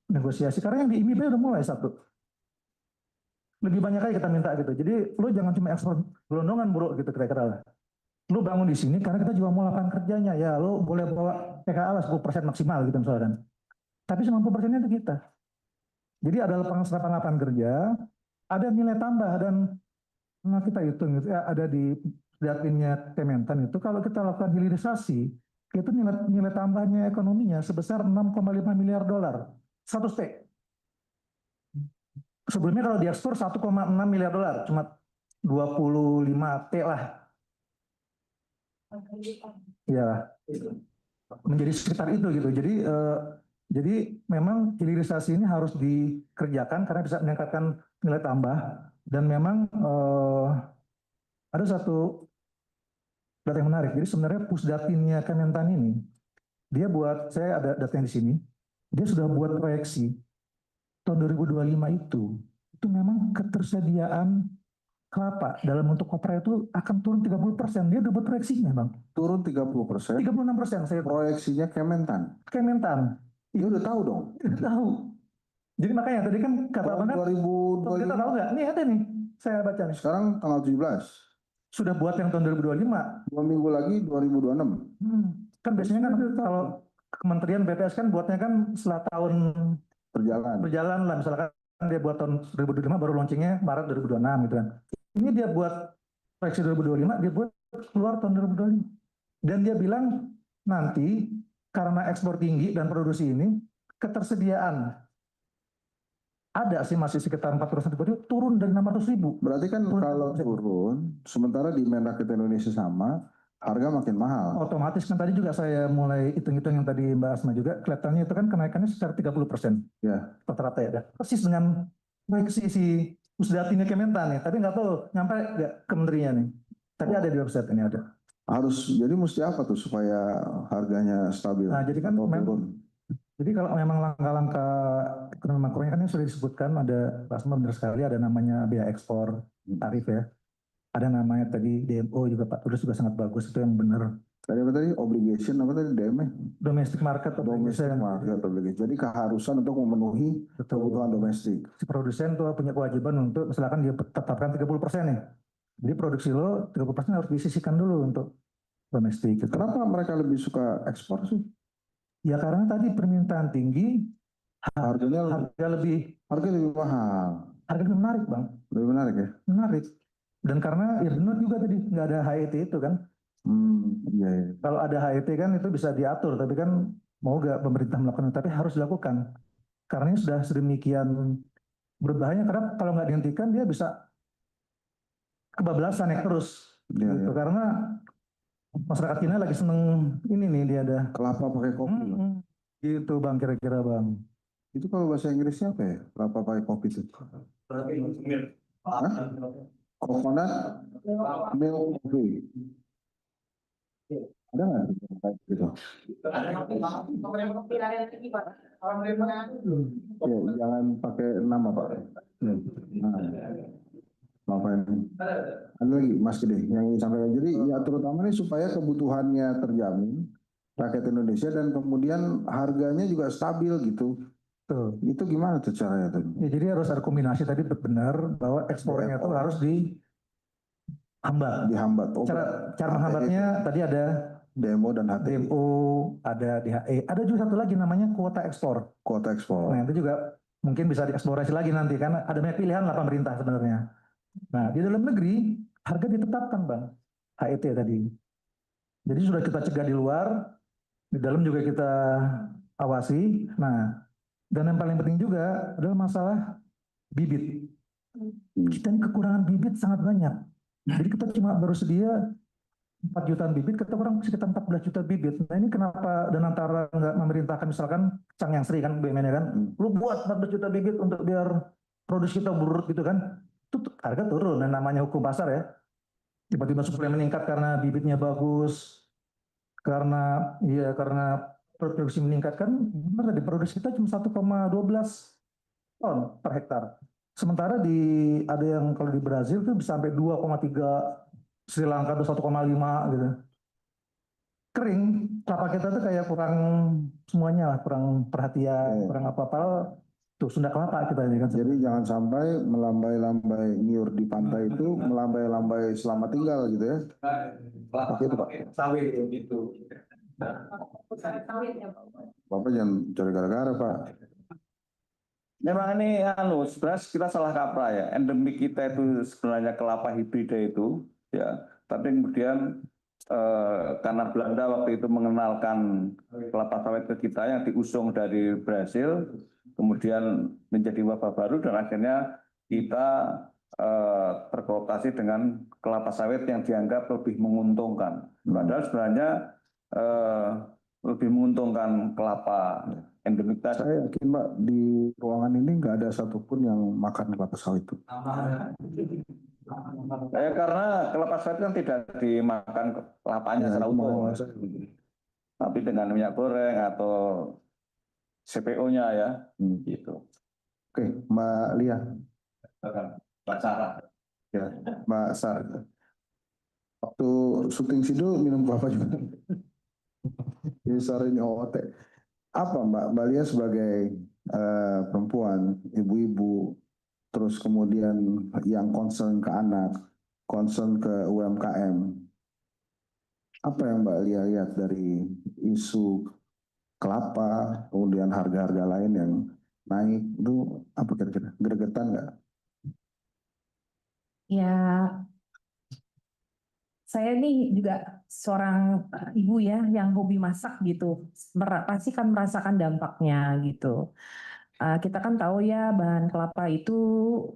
negosiasi. Karena yang di IMIB udah mulai satu. Lebih banyak aja kita minta gitu. Jadi lu jangan cuma ekspor gelondongan bro gitu kira-kira lah. Lu bangun di sini karena kita juga mau lapangan kerjanya. Ya lu boleh bawa PKA lah 10% maksimal gitu misalkan. Tapi 90%-nya itu kita. Jadi ada lapangan kerja, ada nilai tambah dan kita hitung gitu ya, ada di datinnya Kementan itu kalau kita lakukan hilirisasi itu nilai tambahnya ekonominya sebesar 6,5 miliar dolar 100 T. Sebelumnya kalau diekspor 1,6 miliar dolar, cuma 25 T lah. Ya, menjadi sekitar itu gitu. Jadi memang hilirisasi ini harus dikerjakan karena bisa meningkatkan nilai tambah dan memang ada satu data yang menarik. Jadi sebenarnya Pusdatinnya Kementan ini dia buat, saya ada datanya di sini. Dia sudah buat proyeksi tahun 2025 itu memang ketersediaan kelapa dalam bentuk kopra itu akan turun 30%. Dia udah buat proyeksinya, Bang. Turun 30%. 36% saya Proyeksinya Kementan. Dia udah tahu dong. udah tahu. Jadi makanya tadi kan kata Abang kan, kita tahu nggak? Nih ada nih, saya baca nih. Sekarang tanggal 17. Sudah buat yang tahun 2025. 2 minggu lagi 2026. Kan biasanya kan kalau Kementerian BPS kan buatnya kan setelah tahun berjalan lah, misalkan dia buat tahun 2025 baru launchingnya Maret 2026 gitu kan. Ini dia buat proyeksi 2025, dia buat keluar tahun 2025. Dan dia bilang nanti karena ekspor tinggi dan produksi ini, ketersediaan ada sih masih sekitar 400 ribu, turun dari 600 ribu. Berarti kan kalau turun, sementara di Menraket Indonesia sama, harga makin mahal. Otomatis kan tadi juga saya mulai hitung-hitung yang tadi Mbak Asma juga, kelihatannya itu kan kenaikannya sekitar 30%. Ya. Rata-rata ya. Persis dengan proyeksi si Pusdatinnya Kementan nih, tapi nggak tahu nyampe nggak ke menterinya nih. Tapi ada di website ini ada. Jadi mesti apa tuh supaya harganya stabil? Nah, jadi kan turun? Jadi kalau memang langkah-langkah ekonomi makronya kan yang sudah disebutkan, ada Pak Asma benar sekali, ada namanya biaya ekspor, tarif ya. Ada namanya tadi DMO juga Pak Tulus juga sangat bagus, itu yang benar. Tadi apa tadi? Obligation apa tadi? DM? Domestic market obligation. Jadi keharusan untuk memenuhi kebutuhan domestik. Si produsen tuh punya kewajiban untuk misalkan dia tetapkan 30% nih. Jadi produksi lo 30% harus disisihkan dulu untuk domestik. Gitu. Kenapa mereka lebih suka ekspor sih? Ya karena tadi permintaan tinggi, harga lebih mahal. Harga lebih menarik, Bang. Lebih menarik ya? Menarik. Dan karena ya benar juga tadi nggak ada HET itu kan. Iya. Kalau ada HET kan itu bisa diatur, tapi kan mau nggak pemerintah melakukan, tapi harus dilakukan. Karena ini sudah sedemikian berbahaya, karena kalau nggak dihentikan dia bisa kebablasan ya terus. Gitu. Karena masyarakat Cina lagi seneng ini nih, dia ada kelapa pakai kopi. Gitu Bang, kira-kira Bang. Itu kalau bahasa Inggrisnya apa ya? Kelapa pakai kopi itu? Coconut milk coffee. Ada nggak gitu? Ya, jangan pakai nama Pak. Apa ini? Ada lagi Mas Gede yang ingin sampaikan. Jadi ya terutama ini supaya kebutuhannya terjamin rakyat Indonesia dan kemudian harganya juga stabil gitu. Tuh. Itu gimana tuh caranya tuh? Ya, jadi harus ada kombinasi tadi benar bahwa ekspornya itu harus dihambat. Cara menghambatnya tadi ada DMO dan HTI. DMO, ada DHE, ada juga satu lagi namanya kuota ekspor. Kuota ekspor. Nah itu juga mungkin bisa dieksplorasi lagi nanti karena ada banyak pilihan lah pemerintah sebenarnya. Nah di dalam negeri harga ditetapkan Bang, HET tadi. Jadi sudah kita cegah di luar, di dalam juga kita awasi. Nah dan yang paling penting juga adalah masalah bibit. Kita ini kekurangan bibit sangat banyak. Jadi kita cuma baru sedia 4 jutaan bibit, kita kurang sekitar 14 juta bibit. Nah ini kenapa dan antara nggak memerintahkan misalkan Cang Yang Sri kan BUMN kan, lu buat 14 juta bibit untuk biar produksi kita buruk gitu kan, itu harga turun. Dan namanya hukum pasar ya, tiba-tiba suplai meningkat karena bibitnya bagus, karena produksi meningkat kan, benar tadi produksi kita cuma 1,12 ton per hektar. Sementara ada yang kalau di Brazil itu bisa sampai 2,3, Sri Lanka itu 1,5 gitu. kering. Kelapa kita tuh kayak kurang semuanya lah, kurang perhatian, kurang apa-apa. Tuh Sunda kelapa kita ini kan. Jadi jangan sampai melambai-lambai nyiur di pantai itu melambai-lambai selama tinggal gitu ya. Oke itu Pak. Sawit gitu. Bapak jangan cari gara-gara Pak. Memang ini sebenarnya kita salah kaprah ya. Endemik kita itu sebenarnya kelapa hibrida itu, ya. Tapi kemudian karena Belanda waktu itu mengenalkan kelapa sawit ke kita yang diusung dari Brasil, kemudian menjadi wabah baru dan akhirnya kita terkooptasi dengan kelapa sawit yang dianggap lebih menguntungkan. Padahal sebenarnya lebih menguntungkan kelapa endemik tadi. Saya yakin Pak di ruangan ini nggak ada satupun yang makan kelapa sawit itu. Ya, karena kelapa sawit kan tidak dimakan kelapanya secara utuh, tapi dengan minyak goreng atau CPO-nya ya, gitu. Oke, Mbak Lia. Mbak Sarah. Ya, Mbak Sarah. Waktu syuting Sidul minum kelapa juga. Ini sore ini OOT. Apa Mbak Lia sebagai perempuan, ibu-ibu, terus kemudian yang concern ke anak, concern ke UMKM. Apa yang Mbak Lia lihat dari isu kelapa, kemudian harga-harga lain yang naik, itu apa kira-kira? Gregetan nggak? Ya, saya nih juga seorang ibu ya yang hobi masak gitu. Pasti kan merasakan dampaknya gitu. Kita kan tahu ya bahan kelapa itu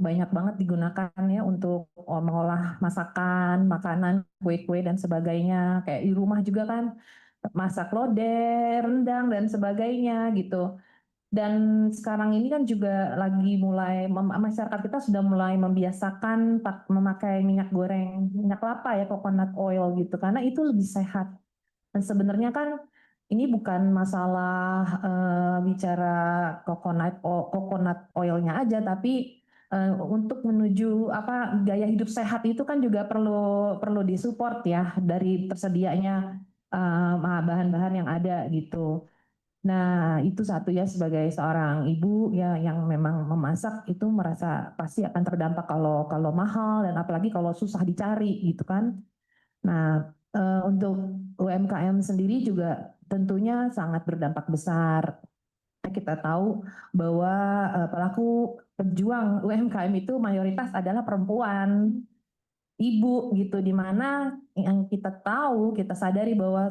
banyak banget digunakan ya untuk mengolah masakan, makanan, kue-kue dan sebagainya. Kayak di rumah juga kan masak lodeh, rendang dan sebagainya gitu. Dan sekarang ini kan juga lagi mulai masyarakat kita sudah mulai membiasakan memakai minyak goreng, minyak kelapa ya, coconut oil gitu, karena itu lebih sehat. Dan sebenarnya kan ini bukan masalah bicara coconut oilnya aja, tapi untuk menuju gaya hidup sehat itu kan juga perlu disupport ya dari tersedianya bahan-bahan yang ada gitu. Nah, itu satu ya sebagai seorang ibu ya yang memang memasak itu merasa pasti akan terdampak kalau mahal dan apalagi kalau susah dicari gitu kan. Nah, untuk UMKM sendiri juga tentunya sangat berdampak besar. Kita tahu bahwa pelaku pejuang UMKM itu mayoritas adalah perempuan, ibu gitu, di mana yang kita tahu, kita sadari bahwa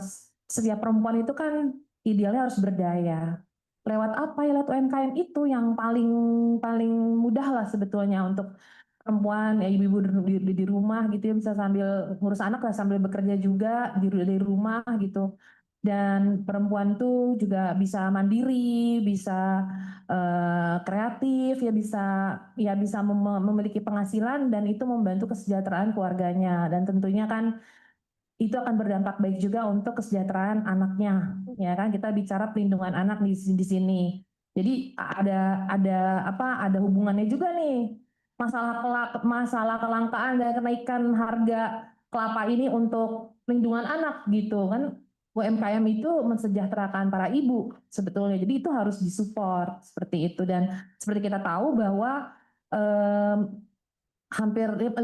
setiap perempuan itu kan idealnya harus berdaya. Lewat apa ya? Lewat UMKM itu yang paling mudah lah sebetulnya untuk perempuan ya, ibu-ibu di rumah gitu ya, bisa sambil ngurus anak lah sambil bekerja juga di rumah gitu. Dan perempuan tuh juga bisa mandiri, bisa kreatif ya bisa memiliki penghasilan dan itu membantu kesejahteraan keluarganya, dan tentunya kan itu akan berdampak baik juga untuk kesejahteraan anaknya, ya kan, kita bicara perlindungan anak di sini. Jadi ada hubungannya juga nih masalah kelangkaan dan kenaikan harga kelapa ini untuk perlindungan anak gitu kan. UMKM itu mensejahterakan para ibu sebetulnya, jadi itu harus disupport seperti itu. Dan seperti kita tahu bahwa hampir 50%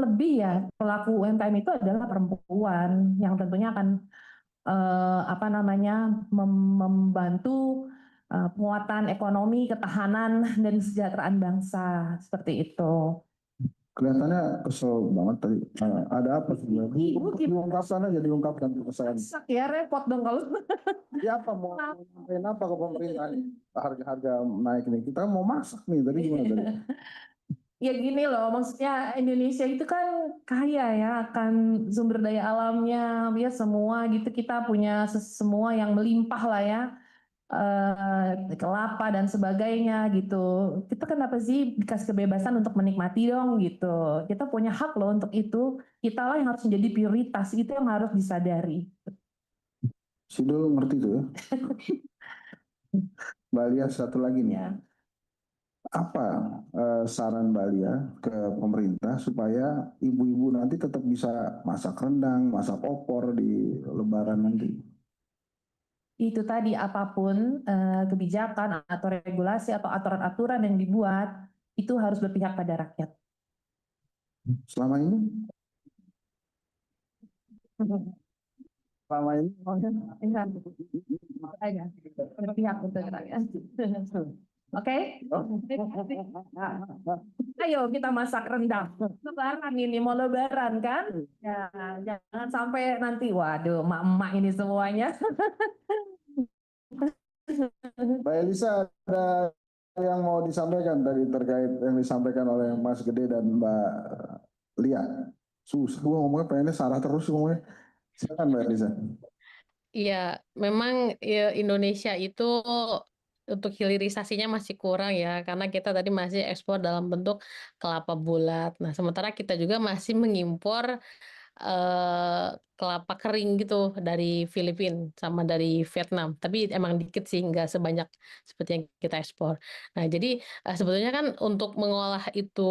lebih ya pelaku UMKM itu adalah perempuan yang tentunya akan membantu penguatan ekonomi, ketahanan dan kesejahteraan bangsa seperti itu. Kelihatannya kesel banget tadi. Ada apa sebenarnya? Diungkapkan aja, diungkapkan kesan. Sak ya, repot dong kalau. Ya apa mau ngapain apa ke pemerintahan? Harga-harga naik nih. Kita mau masak nih tadi gimana tadi? Ya gini loh, maksudnya Indonesia itu kan kaya ya akan sumber daya alamnya, ya semua gitu, kita punya semua yang melimpah lah ya, kelapa dan sebagainya gitu. Kita kenapa sih dikasih kebebasan untuk menikmati dong gitu. Kita punya hak loh untuk itu. Kita lah yang harus menjadi prioritas, itu yang harus disadari. Sidul ngerti tuh ya. Mbak Lia satu lagi nih. Ya. apa saran Mbak Lia ke pemerintah supaya ibu-ibu nanti tetap bisa masak rendang, masak opor di Lebaran nanti? Itu tadi apapun kebijakan atau regulasi atau aturan-aturan yang dibuat itu harus berpihak pada rakyat. Selama ini Iya, berpihak untuk rakyat. Oke? Ayo kita masak rendang. Lebaran ini mau lebaran kan? Ya, jangan sampai nanti waduh emak-emak ini semuanya. Mbak Elisa, ada yang mau disampaikan tadi terkait yang disampaikan oleh Mas Gede dan Mbak Lia? Susah gua ngomongnya, pengennya salah terus ngomongnya. Silakan Mbak Elisa. Iya, memang ya, Indonesia itu untuk hilirisasinya masih kurang ya, karena kita tadi masih ekspor dalam bentuk kelapa bulat. Nah, sementara kita juga masih mengimpor kelapa kering gitu dari Filipina sama dari Vietnam. Tapi emang dikit sih, nggak sebanyak seperti yang kita ekspor. Nah, jadi sebetulnya kan untuk mengolah itu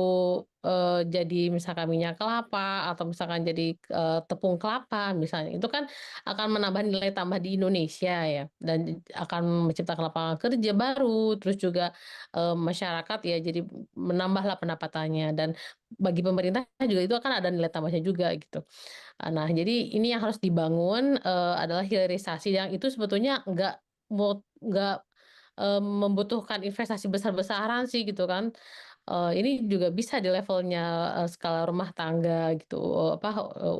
jadi misalkan minyak kelapa atau misalkan jadi tepung kelapa misalnya, itu kan akan menambah nilai tambah di Indonesia ya, dan akan menciptakan lapangan kerja baru, terus juga masyarakat ya jadi menambahlah pendapatannya, dan bagi pemerintah juga itu akan ada nilai tambahnya juga gitu. Nah, jadi ini yang harus dibangun adalah hilirisasi yang itu sebetulnya nggak membutuhkan investasi besar-besaran sih gitu kan. Ini juga bisa di levelnya skala rumah tangga gitu,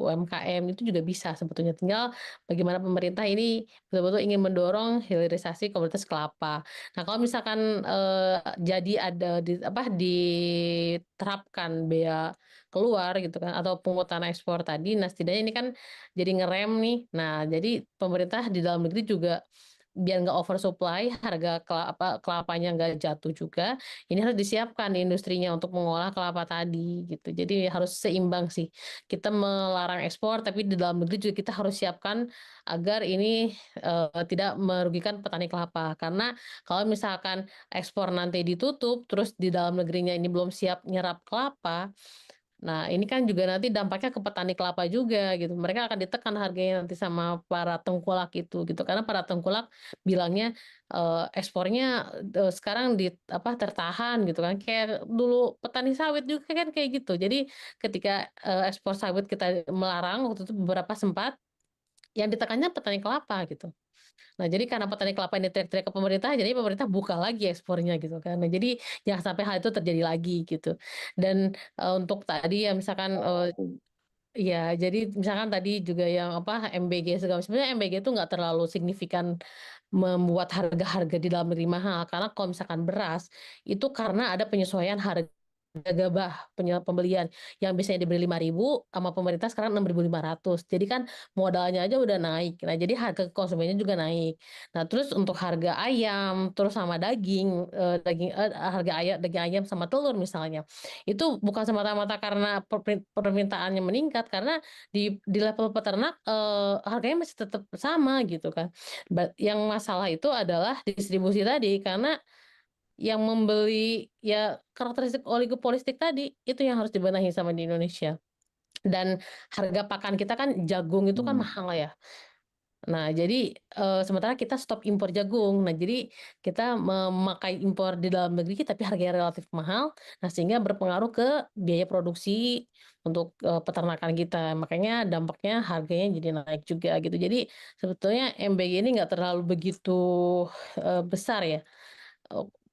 UMKM itu juga bisa sebetulnya. Tinggal bagaimana pemerintah ini betul-betul ingin mendorong hilirisasi komoditas kelapa. Nah, kalau misalkan jadi ada diterapkan bea keluar gitu kan atau pungutan ekspor tadi, nah setidaknya ini kan jadi ngerem nih. Nah, jadi pemerintah di dalam negeri juga biar nggak oversupply, harga kelapanya nggak jatuh juga, ini harus disiapkan di industrinya untuk mengolah kelapa tadi gitu. Jadi harus seimbang sih. Kita melarang ekspor, tapi di dalam negeri juga kita harus siapkan agar ini tidak merugikan petani kelapa. Karena kalau misalkan ekspor nanti ditutup, terus di dalam negerinya ini belum siap nyerap kelapa, nah ini kan juga nanti dampaknya ke petani kelapa juga gitu. Mereka akan ditekan harganya nanti sama para tengkulak itu gitu. Karena para tengkulak bilangnya ekspornya sekarang tertahan gitu kan. Kayak dulu petani sawit juga kan kayak gitu. Jadi ketika ekspor sawit kita melarang waktu itu beberapa sempat, yang ditekannya petani kelapa gitu. Nah, jadi karena petani kelapa ini teriak-teriak ke pemerintah, jadi pemerintah buka lagi ekspornya gitu kan. Nah, jadi jangan sampai hal itu terjadi lagi gitu. Dan untuk tadi ya misalkan ya, jadi misalkan tadi juga yang MBG segala macam. Sebenarnya MBG itu nggak terlalu signifikan membuat harga-harga di dalam negeri mahal. Karena kalau misalkan beras itu karena ada penyesuaian harga gabah pembelian yang biasanya dibeli 5.000 sama pemerintah sekarang 6.500. Jadi kan modalnya aja udah naik. Nah, jadi harga konsumennya juga naik. Nah, terus untuk harga ayam terus sama harga daging ayam sama telur misalnya. Itu bukan semata-mata karena permintaannya meningkat, karena di level peternak harganya masih tetap sama gitu kan. Yang masalah itu adalah distribusi tadi, karena yang membeli ya karakteristik oligopolistik tadi, itu yang harus dibenahi sama di Indonesia. Dan harga pakan kita kan jagung itu kan mahal ya. Nah, jadi sementara kita stop impor jagung. Nah, jadi kita memakai impor di dalam negeri tapi harganya relatif mahal. Nah, sehingga berpengaruh ke biaya produksi untuk peternakan kita. Makanya dampaknya harganya jadi naik juga gitu. Jadi sebetulnya MBG ini nggak terlalu begitu besar ya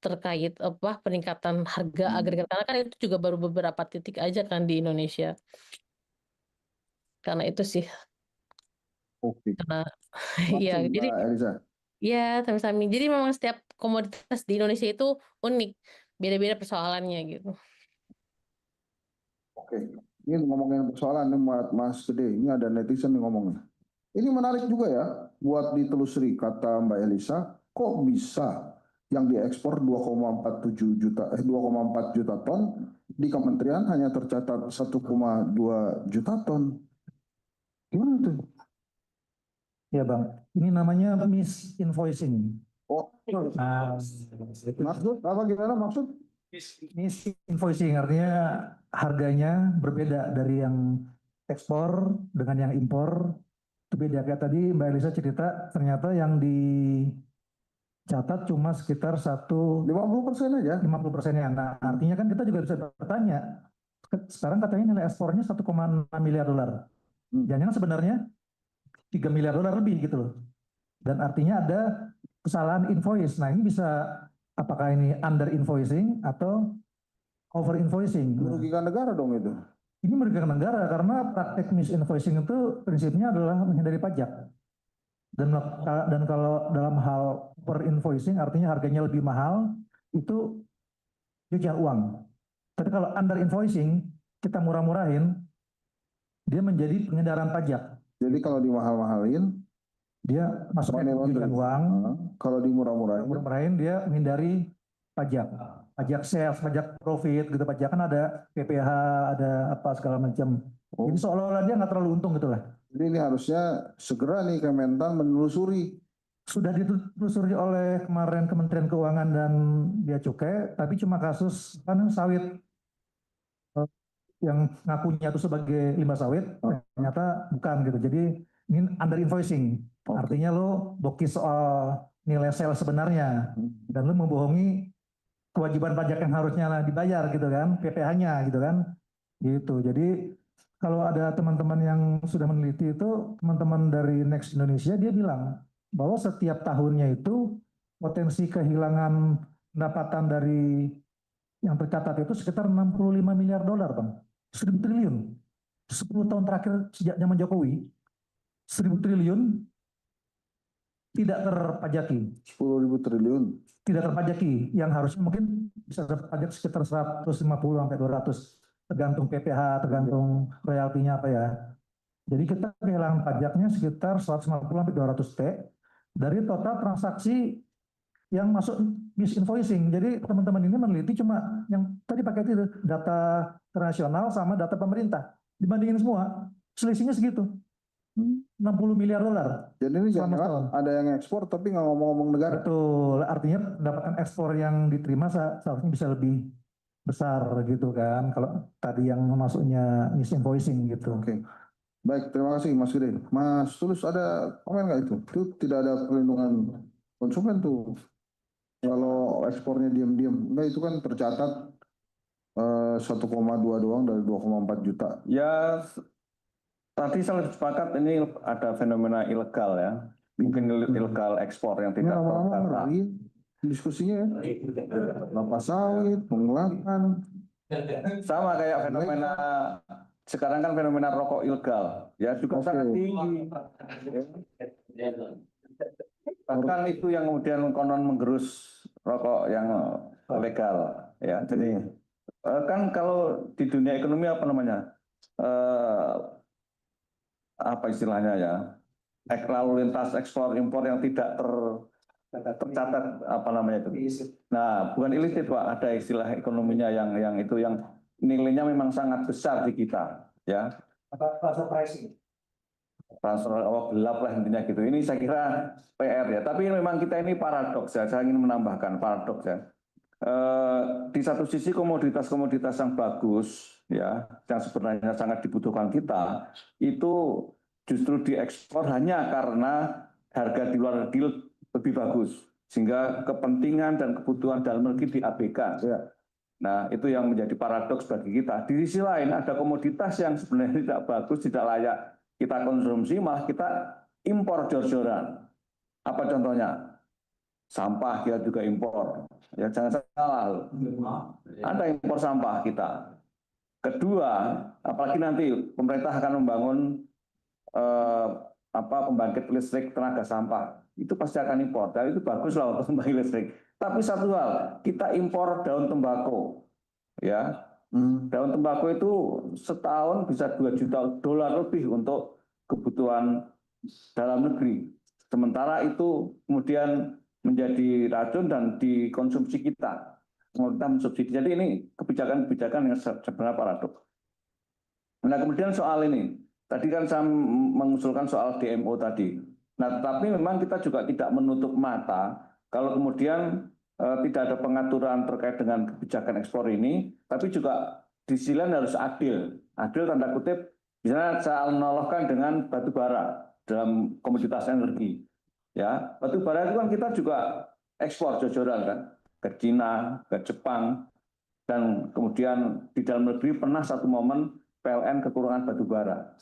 terkait peningkatan harga agregat, karena kan itu juga baru beberapa titik aja kan di Indonesia. Karena itu sih, Oke, karena iya, langsung jadi Mbak Elisa. ya sami-sami. Jadi memang setiap komoditas di Indonesia itu unik, beda-beda persoalannya gitu. Oke, ini ngomongin persoalan nih Mas Gede, ini ada netizen nih ngomongnya. Ini menarik juga ya, buat ditelusuri kata Mbak Elisa, kok bisa yang diekspor 2,4 juta ton, di kementerian hanya tercatat 1,2 juta ton. Gimana tuh? Ya Bang, ini namanya misinvoicing. Oh, Nah, maksud apa, gimana maksud? Ini invoicing artinya harganya berbeda dari yang ekspor dengan yang impor. Itu beda. Kayak tadi Mbak Elisa cerita, ternyata yang dicatat cuma sekitar 50% aja. 50%-nya. Nah, artinya kan kita juga bisa bertanya, sekarang katanya nilai ekspornya 1,6 miliar dolar. Jangan sebenarnya 3 miliar dolar lebih gitu loh. Dan artinya ada kesalahan invoice. Nah, ini bisa, apakah ini under invoicing atau over invoicing? Merugikan negara dong itu. Ini merugikan negara karena praktek misinvoicing itu prinsipnya adalah menghindari pajak. Dan kalau dalam hal over invoicing artinya harganya lebih mahal, itu pencucian uang. Tapi kalau under invoicing, kita murah-murahin, dia menjadi pengendaraan pajak. Jadi kalau dimahal-mahalin, Dia masuknya pencucian uang, kalau murah-murahin dia menghindari pajak. Pajak sales, pajak profit, gitu. Pajak kan ada PPH, ada apa segala macam. Jadi seolah-olah dia nggak terlalu untung gitu lah. Jadi ini harusnya segera nih Kementan menelusuri. Sudah ditelusuri oleh kemarin Kementerian Keuangan dan Bea Cukai, tapi cuma kasus kan sawit yang ngakunya itu sebagai limbah sawit, ternyata bukan gitu. Jadi ini under invoicing. Artinya lo bokis soal nilai sales sebenarnya dan lo membohongi kewajiban pajak yang harusnya dibayar gitu kan, PPh-nya gitu kan. Gitu. Jadi kalau ada teman-teman yang sudah meneliti itu, teman-teman dari Next Indonesia, dia bilang bahwa setiap tahunnya itu potensi kehilangan pendapatan dari yang tercatat itu sekitar 65 miliar dolar, Bang. 1.000 triliun. 10 tahun terakhir sejak zaman Jokowi, 1.000 triliun tidak terpajaki. 10.000 triliun. Tidak terpajaki, yang harusnya mungkin bisa terpajak sekitar 150 sampai 200, tergantung PPh, tergantung royaltinya apa ya. Jadi kita kehilangan pajaknya sekitar 150 sampai 200 T dari total transaksi yang masuk misinvoicing. Jadi teman-teman ini meneliti cuma yang tadi pakai itu data internasional sama data pemerintah. Dibandingin semua, selisihnya segitu. 60 miliar dolar. Jadi ini jangan ada yang ekspor tapi nggak ngomong-ngomong negara. Betul, artinya pendapatan ekspor yang diterima seharusnya bisa lebih besar gitu kan. Kalau tadi yang masuknya misinvoicing gitu. Oke. Baik, terima kasih Mas Gede. Mas Tulus ada komen nggak itu? Itu tidak ada perlindungan konsumen tuh. Kalau ekspornya diam-diam, enggak itu kan tercatat 1,2 doang dari 2,4 juta. Ya, tadi saya lebih sepakat ini ada fenomena ilegal ya. Mungkin ilegal ekspor yang tidak lama-lama diskusinya ya. Kelapa sawit, pengelakan. Sama kayak fenomena sekarang kan fenomena rokok ilegal. Ya juga sangat tinggi. Bahkan itu yang kemudian konon menggerus rokok yang legal. Ya, jadi kan kalau di dunia ekonomi apa namanya? Apa istilahnya ya, lalu lintas ekspor impor yang tidak tercatat apa namanya itu. Nah, bukan illicit Pak, ada istilah ekonominya yang itu yang nilainya memang sangat besar di kita, ya. Transfer pricing. Transfer gelap lah intinya gitu. Ini saya kira PR ya. Tapi memang kita ini paradoks ya. Saya ingin menambahkan paradoks ya. Di satu sisi komoditas-komoditas yang bagus ya, yang sebenarnya sangat dibutuhkan kita, itu justru diekspor hanya karena harga di luar negeri lebih bagus, sehingga kepentingan dan kebutuhan dalam negeri diabaikan. Ya. Nah, itu yang menjadi paradoks bagi kita. Di sisi lain ada komoditas yang sebenarnya tidak bagus, tidak layak kita konsumsi, malah kita impor jor-joran. Apa contohnya? Sampah kita juga impor. Ya jangan salah. Ada impor sampah kita. Kedua, apalagi nanti pemerintah akan membangun pembangkit listrik tenaga sampah. Itu pasti akan impor. Dan itu bagus lah untuk pembangkit listrik. Tapi satu hal, kita impor daun tembakau. Ya. Daun tembakau itu setahun bisa 2 juta dolar lebih untuk kebutuhan dalam negeri. Sementara itu kemudian menjadi racun dan dikonsumsi kita. Kita mensubsidi. Jadi ini kebijakan-kebijakan yang sebenarnya paradoks. Nah kemudian soal ini, tadi kan saya mengusulkan soal DMO tadi. Nah tetapi memang kita juga tidak menutup mata kalau kemudian tidak ada pengaturan terkait dengan kebijakan ekspor ini, tapi juga di sisi lain harus adil. Adil tanda kutip, misalnya saya analogkan dengan batu bara dalam komoditas energi. Ya, batu bara itu kan kita juga ekspor jojoran kan ke Cina, ke Jepang, dan kemudian di dalam negeri pernah satu momen PLN kekurangan batu bara.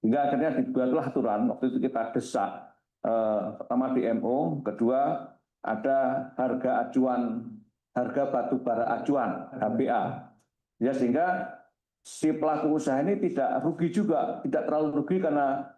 Hingga akhirnya dibuatlah aturan, waktu itu kita desak, pertama DMO, kedua ada harga acuan, harga batu bara acuan, HBA. Ya, sehingga si pelaku usaha ini tidak rugi juga, tidak terlalu rugi karena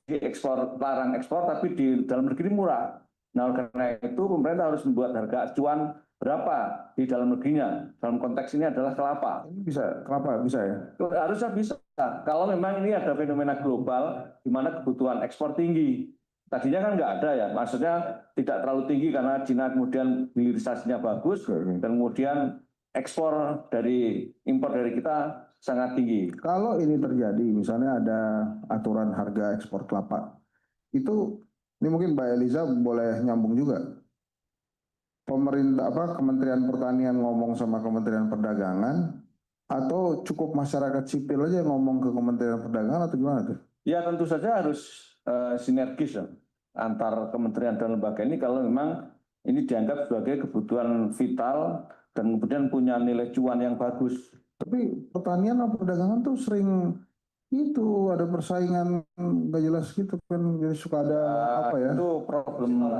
diekspor, larang ekspor, tapi di dalam negeri murah. Nah, karena itu pemerintah harus membuat harga acuan berapa di dalam negerinya. Dalam konteks ini adalah kelapa. Ini bisa kelapa bisa ya? Harusnya bisa. Kalau memang ini ada fenomena global di mana kebutuhan ekspor tinggi. Tadinya kan nggak ada ya, maksudnya tidak terlalu tinggi karena Cina kemudian hilirisasinya bagus, dan kemudian ekspor dari impor dari kita sangat tinggi. Kalau ini terjadi, misalnya ada aturan harga ekspor kelapa, itu ini mungkin Mbak Eliza boleh nyambung juga. Pemerintah Kementerian Pertanian ngomong sama Kementerian Perdagangan, atau cukup masyarakat sipil aja yang ngomong ke Kementerian Perdagangan atau gimana tuh? Ya tentu saja harus sinergis ya, antar kementerian dan lembaga ini kalau memang ini dianggap sebagai kebutuhan vital dan kemudian punya nilai cuan yang bagus. Tapi pertanian atau perdagangan tuh sering itu ada persaingan nggak jelas gitu kan, jadi suka ada apa ya? Itu problem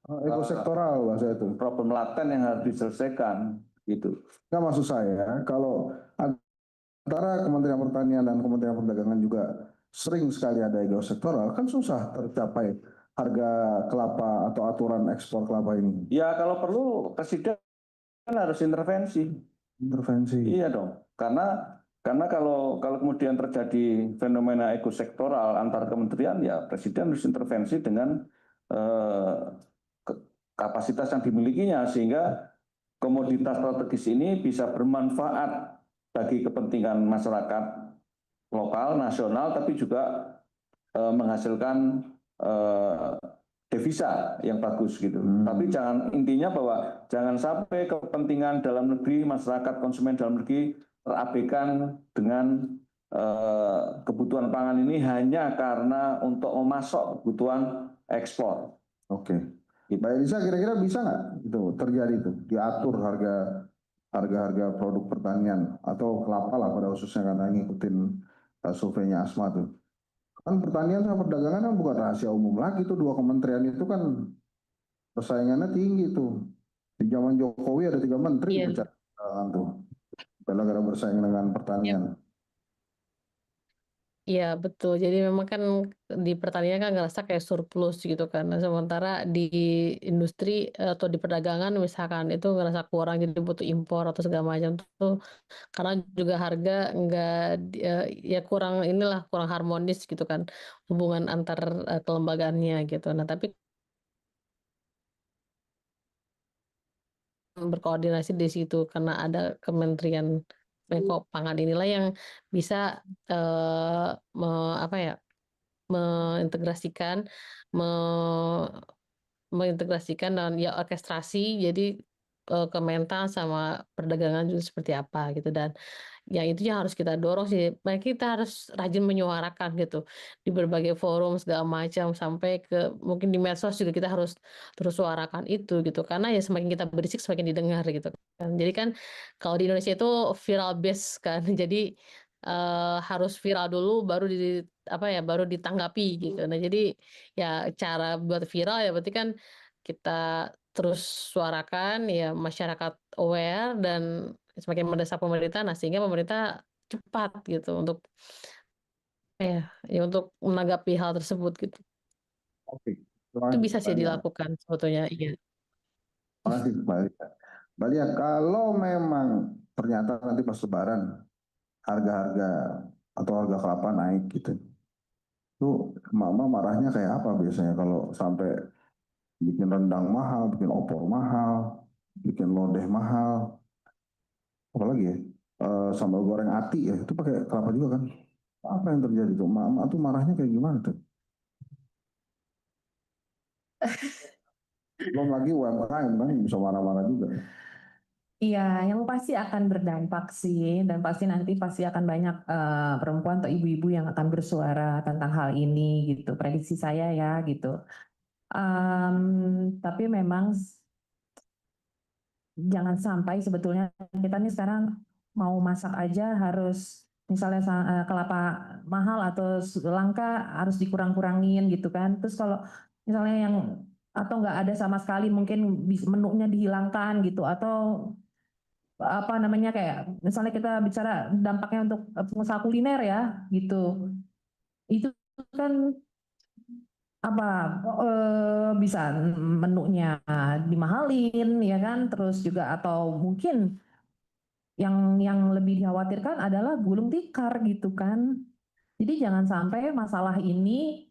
Ekosektoral bahasa itu. problem laten yang harus diselesaikan gitu. Nah, maksud saya kalau antara Kementerian Pertanian dan Kementerian Perdagangan juga sering sekali ada ekosektoral, kan susah tercapai harga kelapa atau aturan ekspor kelapa ini. Ya kalau perlu presiden harus intervensi. Intervensi. Iya dong, karena kalau kemudian terjadi fenomena ekosektoral antar kementerian, ya presiden harus intervensi dengan kapasitas yang dimilikinya sehingga komoditas strategis ini bisa bermanfaat bagi kepentingan masyarakat lokal, nasional, tapi juga menghasilkan devisa yang bagus gitu. Tapi intinya bahwa jangan sampai kepentingan dalam negeri, masyarakat konsumen dalam negeri terabaikan dengan kebutuhan pangan ini hanya karena untuk memasok kebutuhan ekspor. Oke. Mbak Elisa kira-kira bisa nggak itu terjadi itu diatur harga produk pertanian atau kelapa lah pada khususnya karena ngikutin surveinya Asma tuh. Kan pertanian sama perdagangan kan bukan rahasia umum lagi tuh, dua kementerian itu kan persaingannya tinggi tuh. Di zaman Jokowi ada 3 menteri bicara tuh. Gara-gara bersaing dengan pertanian. Iya betul. Jadi memang kan di pertanian kan ngerasa kayak surplus gitu kan. Nah, sementara di industri atau di perdagangan misalkan itu ngerasa kurang jadi butuh impor atau segala macam tuh karena juga harga nggak ya kurang kurang harmonis gitu kan hubungan antar kelembagaannya gitu. Nah tapi berkoordinasi di situ karena ada Kementerian Menko Pangan inilah yang bisa mengintegrasikan dan ya orkestrasi jadi Kementan sama perdagangan juga seperti apa gitu dan yang itu yang harus kita dorong sih. Kita harus rajin menyuarakan gitu di berbagai forum segala macam sampai ke mungkin di medsos juga kita harus terus suarakan itu gitu karena ya semakin kita berisik semakin didengar gitu kan. Jadi kan kalau di Indonesia itu viral base kan. Jadi harus viral dulu baru ditanggapi gitu. Nah, jadi ya cara buat viral ya berarti kan kita terus suarakan ya masyarakat aware dan semakin mendesak pemerintah nah sehingga pemerintah cepat gitu untuk untuk menanggapi hal tersebut gitu. Oke. Itu bisa sih dilakukan sebetulnya. Iya. Terima kasih Mbak Lia. Mbak Lia, kalau memang ternyata nanti pas Lebaran harga-harga atau harga kelapa naik gitu, tuh mama marahnya kayak apa biasanya kalau sampai bikin rendang mahal, bikin opor mahal, bikin lodeh mahal, apalagi ya sambal goreng ati ya itu pakai kelapa juga kan? Apa yang terjadi tuh? Mama tuh marahnya kayak gimana tuh? Belum lagi UMKM kan bisa marah-marah juga. Iya, yang pasti akan berdampak sih, dan pasti akan banyak perempuan atau ibu-ibu yang akan bersuara tentang hal ini gitu. Prediksi saya ya gitu. Tapi memang jangan sampai sebetulnya kita nih sekarang mau masak aja harus misalnya kelapa mahal atau langka harus dikurang-kurangin gitu kan. Terus kalau misalnya yang atau nggak ada sama sekali mungkin menunya dihilangkan gitu, atau apa namanya kayak misalnya kita bicara dampaknya untuk pengusaha kuliner ya gitu, itu kan apa bisa menunya dimahalin ya kan, terus juga atau mungkin yang lebih dikhawatirkan adalah gulung tikar gitu kan. Jadi jangan sampai masalah ini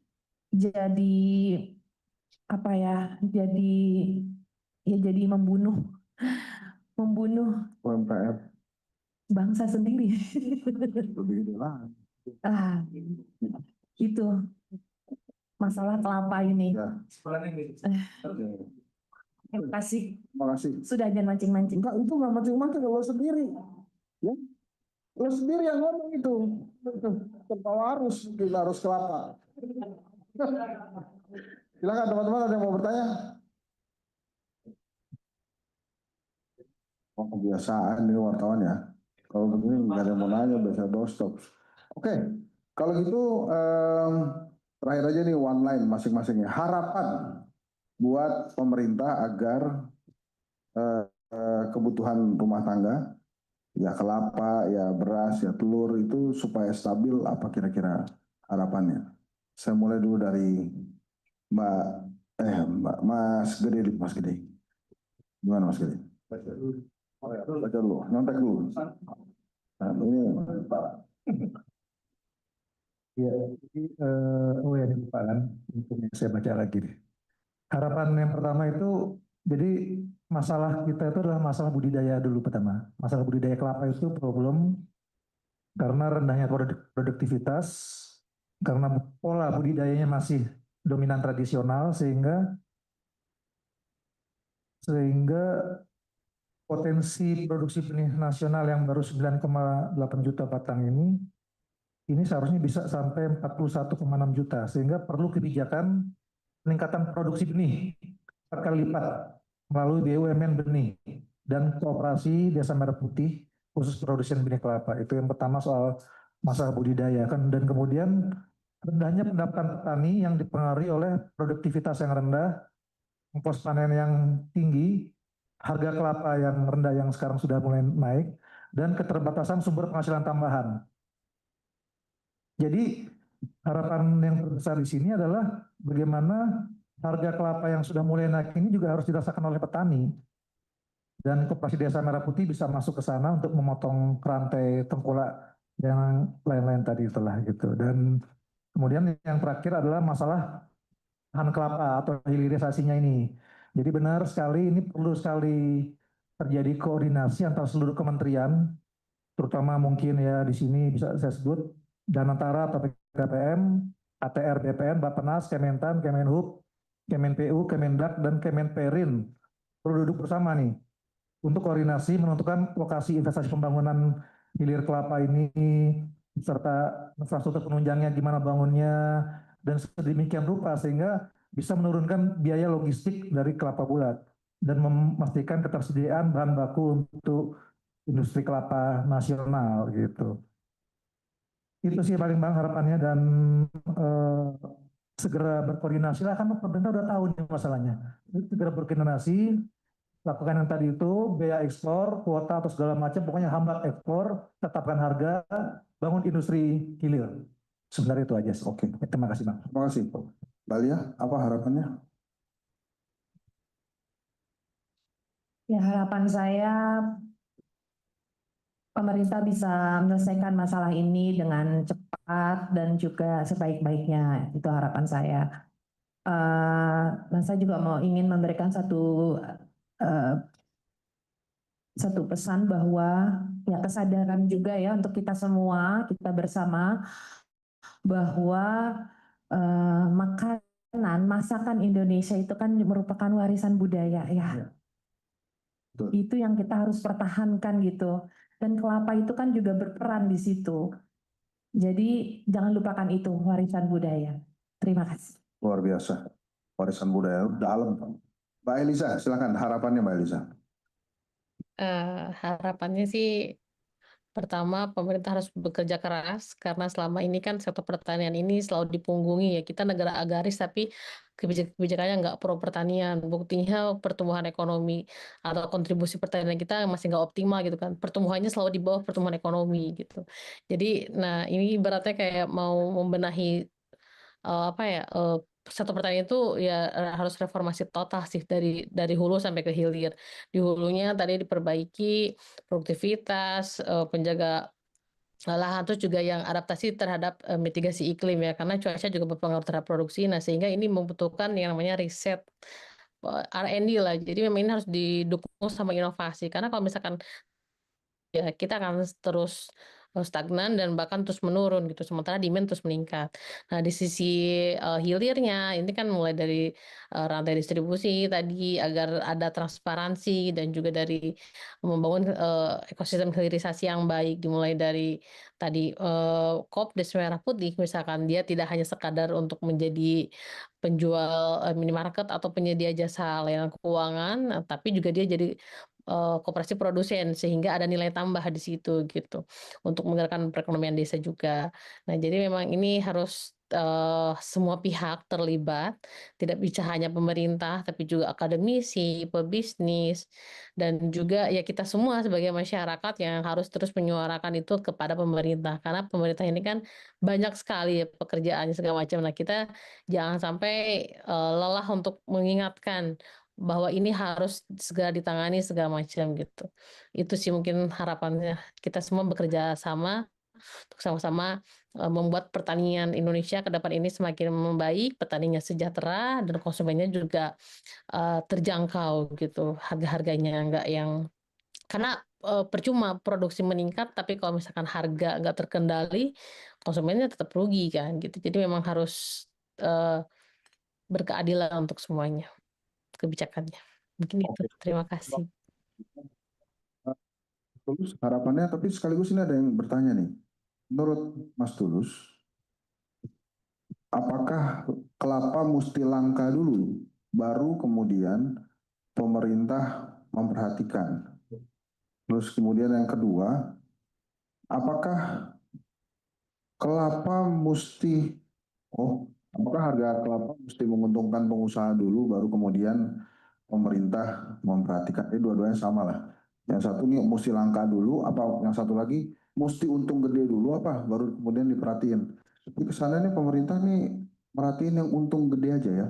jadi apa ya, jadi membunuh UMKM bangsa sendiri. lebih gede lah. Itu masalah kelapa ini. Ya. Terima kasih. Terima kasih. Sudah jangan mancing-mancing. Enggak, itu nggak mancing-mancing, lo sendiri. Ya? Lo sendiri yang ngomong itu. Terbawa arus, kita arus kelapa. Silakan teman-teman, ada yang mau bertanya? Oh, kebiasaan ini wartawan ya. Kalau begini nggak ada yang mau nanya, biasa doorstop. Oke, kalau gitu terakhir aja nih one line masing-masingnya. Harapan buat pemerintah agar kebutuhan rumah tangga, ya kelapa, ya beras, ya telur itu supaya stabil, apa kira-kira harapannya? Saya mulai dulu dari Mas Gede, Mas Gede. Gimana Mas Gede? Baca dulu, nyontek dulu. Nah, ini Ya, jadi, oh ya, lupa kan, saya baca lagi deh. Harapan yang pertama itu, jadi masalah kita itu adalah masalah budidaya dulu pertama. Masalah budidaya kelapa itu problem karena rendahnya produktivitas, karena pola budidayanya masih dominan tradisional, sehingga potensi produksi benih nasional yang baru 9,8 juta batang ini seharusnya bisa sampai 41,6 juta, sehingga perlu kebijakan peningkatan produksi benih 4 kali lipat melalui BUMN benih dan kooperasi Desa Merah Putih khusus produksi benih kelapa. Itu yang pertama soal masalah budidaya kan, dan kemudian rendahnya pendapatan petani yang dipengaruhi oleh produktivitas yang rendah, ongkos panen yang tinggi, harga kelapa yang rendah yang sekarang sudah mulai naik, dan keterbatasan sumber penghasilan tambahan. Jadi harapan yang terbesar di sini adalah bagaimana harga kelapa yang sudah mulai naik ini juga harus dirasakan oleh petani. Dan Koperasi Desa Merah Putih bisa masuk ke sana untuk memotong rantai tengkulak yang lain-lain tadi itulah gitu. Dan kemudian yang terakhir adalah masalah lahan kelapa atau hilirisasinya ini. Jadi benar sekali, ini perlu sekali terjadi koordinasi antara seluruh kementerian, terutama mungkin ya di sini bisa saya sebut Danantara atau PKPM, ATR BPN, Bappenas, Kementan, Kemenhub, Kemenpu, Kemendak, dan Kemenperin perlu duduk bersama nih untuk koordinasi menentukan lokasi investasi pembangunan hilir kelapa ini, serta infrastruktur penunjangnya gimana bangunnya, dan sedemikian rupa sehingga bisa menurunkan biaya logistik dari kelapa bulat dan memastikan ketersediaan bahan baku untuk industri kelapa nasional gitu. Itu sih paling bang harapannya, dan segera berkoordinasi lah, kan pemerintah udah tahu nih masalahnya. Segera berkoordinasi, lakukan yang tadi itu, biaya ekspor, kuota atau segala macam, pokoknya hambat ekspor, tetapkan harga, bangun industri hilir. Sebenarnya itu aja. Oke, terima kasih bang. terima kasih. Mbak Lia, apa harapannya? Ya, harapan saya pemerintah bisa menyelesaikan masalah ini dengan cepat dan juga sebaik-baiknya. Itu harapan saya. Dan saya juga ingin memberikan satu pesan bahwa ya kesadaran juga ya untuk kita semua, kita bersama, bahwa makan masakan Indonesia itu kan merupakan warisan budaya ya. Betul. Itu yang kita harus pertahankan gitu. Dan kelapa itu kan juga berperan di situ. Jadi jangan lupakan itu warisan budaya. Terima kasih. Luar biasa. Warisan budaya dalam. Mbak Elisa, silakan harapannya Mbak Elisa. Harapannya sih pertama, pemerintah harus bekerja keras karena selama ini kan sektor pertanian ini selalu dipunggungi ya. Kita negara agraris tapi kebijakannya nggak pro pertanian. Buktinya pertumbuhan ekonomi atau kontribusi pertanian kita masih nggak optimal gitu kan. Pertumbuhannya selalu di bawah pertumbuhan ekonomi gitu. Jadi, nah ini ibaratnya kayak mau membenahi sektor pertanian itu ya harus reformasi total sih dari hulu sampai ke hilir. Di hulunya tadi diperbaiki produktivitas, penjaga lahan, terus juga yang adaptasi terhadap mitigasi iklim ya, karena cuaca juga berpengaruh terhadap produksi. Nah, sehingga ini membutuhkan yang namanya riset, R&D lah. Jadi memang ini harus didukung sama inovasi. Karena kalau misalkan ya kita akan terus stagnan dan bahkan terus menurun gitu, sementara demand terus meningkat. Nah, di sisi hilirnya ini kan mulai dari rantai distribusi tadi agar ada transparansi dan juga dari membangun ekosistem hilirisasi yang baik, dimulai dari tadi Koopdes Merah Putih misalkan, dia tidak hanya sekadar untuk menjadi penjual minimarket atau penyedia jasa layanan keuangan, tapi juga dia jadi koperasi produsen sehingga ada nilai tambah di situ gitu untuk menggerakkan perekonomian desa juga. Nah, jadi memang ini harus semua pihak terlibat, tidak bisa hanya pemerintah tapi juga akademisi, pebisnis, dan juga ya kita semua sebagai masyarakat yang harus terus menyuarakan itu kepada pemerintah, karena pemerintah ini kan banyak sekali ya pekerjaannya segala macam. Nah, kita jangan sampai lelah untuk mengingatkan bahwa ini harus segera ditangani segala macam gitu. Itu sih mungkin harapannya. Kita semua bekerja sama untuk sama-sama membuat pertanian Indonesia ke depan ini semakin membaik, petaninya sejahtera dan konsumennya juga terjangkau gitu. Harga-harganya nggak yang, karena percuma produksi meningkat tapi kalau misalkan harga nggak terkendali, konsumennya tetap rugi kan gitu. Jadi memang harus berkeadilan untuk semuanya kebijakannya. Mungkin itu. Oke. Terima kasih. Tulus harapannya, tapi sekaligus ini ada yang bertanya nih. Menurut Mas Tulus, apakah kelapa mesti langka dulu, baru kemudian pemerintah memperhatikan? Terus kemudian yang kedua, apakah kelapa mesti, apakah harga kelapa mesti menguntungkan pengusaha dulu, baru kemudian pemerintah memperhatikan? Ini dua-duanya sama lah. Yang satu nih mesti langka dulu, apa yang satu lagi mesti untung gede dulu, apa baru kemudian diperhatiin. Tapi kesannya nih pemerintah nih merhatiin yang untung gede aja ya,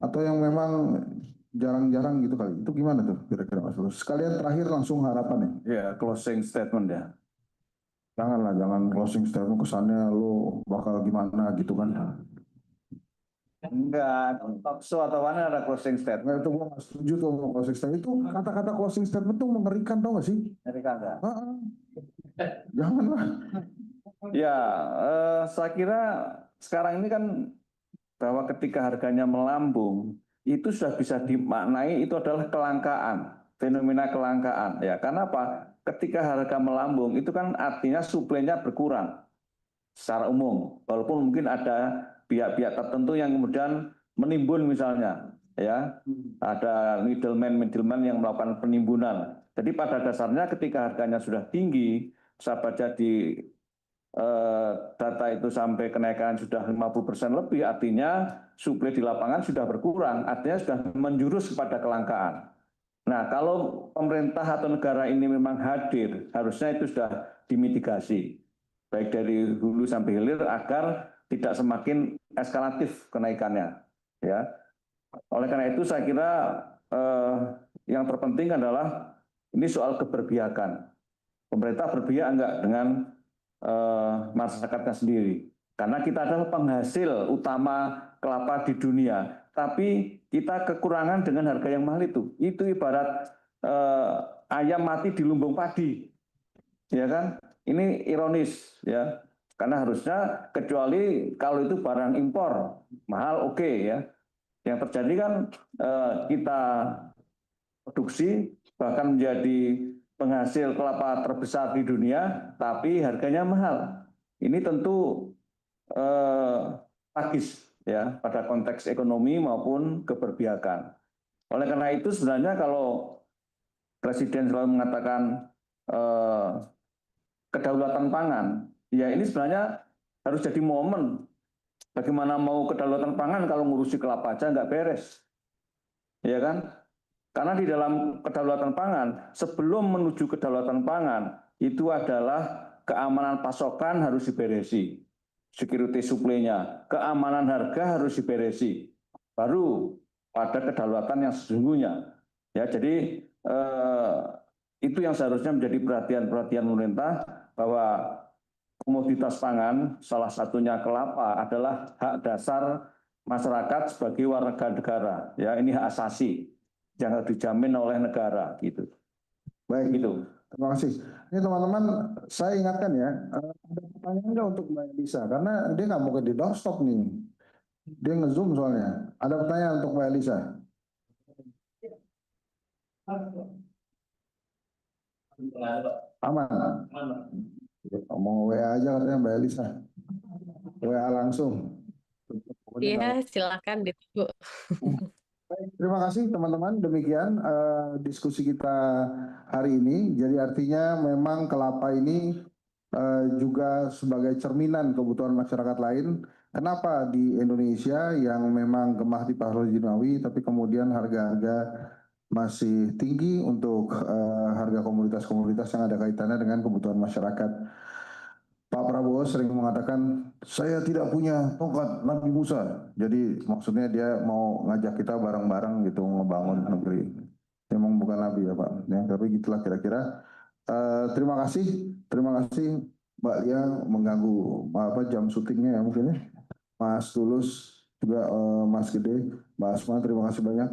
atau yang memang jarang-jarang gitu kali. Itu gimana tuh kira-kira Mas Tulus? Sekalian terakhir langsung harapan nih. Ya, closing statement ya. Jangan closing statement kesannya lo bakal gimana gitu kan. Enggak, talk show atau mana ada closing Nah, statement. itu gua nggak setuju tuh sama closing statement. Itu kata-kata closing statement tuh mengerikan, tau gak sih? Mereka enggak. Janganlah. Ya, saya kira sekarang ini kan bahwa ketika harganya melambung, itu sudah bisa dimaknai itu adalah kelangkaan, fenomena kelangkaan. Ya, karena apa? Ketika harga melambung, itu kan artinya suplainya berkurang secara umum. Walaupun mungkin ada pihak-pihak tertentu yang kemudian menimbun misalnya, ya, ada middleman yang melakukan penimbunan. Jadi pada dasarnya ketika harganya sudah tinggi, saya baca di data itu sampai kenaikan sudah 50% lebih, artinya suplai di lapangan sudah berkurang, artinya sudah menjurus kepada kelangkaan. Nah, kalau pemerintah atau negara ini memang hadir, harusnya itu sudah dimitigasi, baik dari hulu sampai hilir agar tidak semakin eskalatif kenaikannya. Ya, oleh karena itu saya kira yang terpenting adalah ini soal keberpihakan. Pemerintah berpihak enggak dengan masyarakatnya sendiri. Karena kita adalah penghasil utama kelapa di dunia, tapi kita kekurangan dengan harga yang mahal itu. Itu ibarat ayam mati di lumbung padi, ya kan? Ini ironis, ya. Karena harusnya kecuali kalau itu barang impor mahal, oke ya. Yang terjadi kan kita produksi bahkan menjadi penghasil kelapa terbesar di dunia, tapi harganya mahal. Ini tentu tragis ya pada konteks ekonomi maupun keberpihakan. Oleh karena itu sebenarnya kalau Presiden selalu mengatakan kedaulatan pangan, ya ini sebenarnya harus jadi momen. Bagaimana mau kedaulatan pangan kalau ngurusi kelapa aja nggak beres, ya kan? Karena di dalam kedaulatan pangan, sebelum menuju kedaulatan pangan, itu adalah keamanan pasokan harus diberesi, security supply-nya, keamanan harga harus diberesi, baru pada kedaulatan yang sesungguhnya. Ya, jadi itu yang seharusnya menjadi perhatian pemerintah, bahwa komoditas pangan, salah satunya kelapa, adalah hak dasar masyarakat sebagai warga negara. Ya, ini hak asasi yang harus dijamin oleh negara, gitu. Baik, Gitu. terima kasih. Ini teman-teman, saya ingatkan ya, ada pertanyaan nggak untuk Mbak Elisa? Karena dia nggak mungkin di doorstop nih. Dia nge-zoom soalnya. Ada pertanyaan untuk Mbak Elisa? Aman? Mau WA aja katanya Mbak Elisa. WA langsung. Iya, silakan ditunggu. Baik, terima kasih teman-teman. Demikian diskusi kita hari ini. Jadi artinya memang kelapa ini juga sebagai cerminan kebutuhan masyarakat lain. Kenapa di Indonesia yang memang gemah di pasar jinawi, tapi kemudian harga-harga masih tinggi untuk harga komoditas-komoditas yang ada kaitannya dengan kebutuhan masyarakat. Pak Prabowo sering mengatakan, saya tidak punya tongkat Nabi Musa. Jadi maksudnya dia mau ngajak kita bareng-bareng gitu ngebangun negeri. Memang bukan Nabi ya Pak. Ya, tapi gitulah kira-kira. Terima kasih Mbak Lia mengganggu jam syutingnya ya mungkin ya. Mas Tulus juga Mas Gede, Mbak Asma, terima kasih banyak.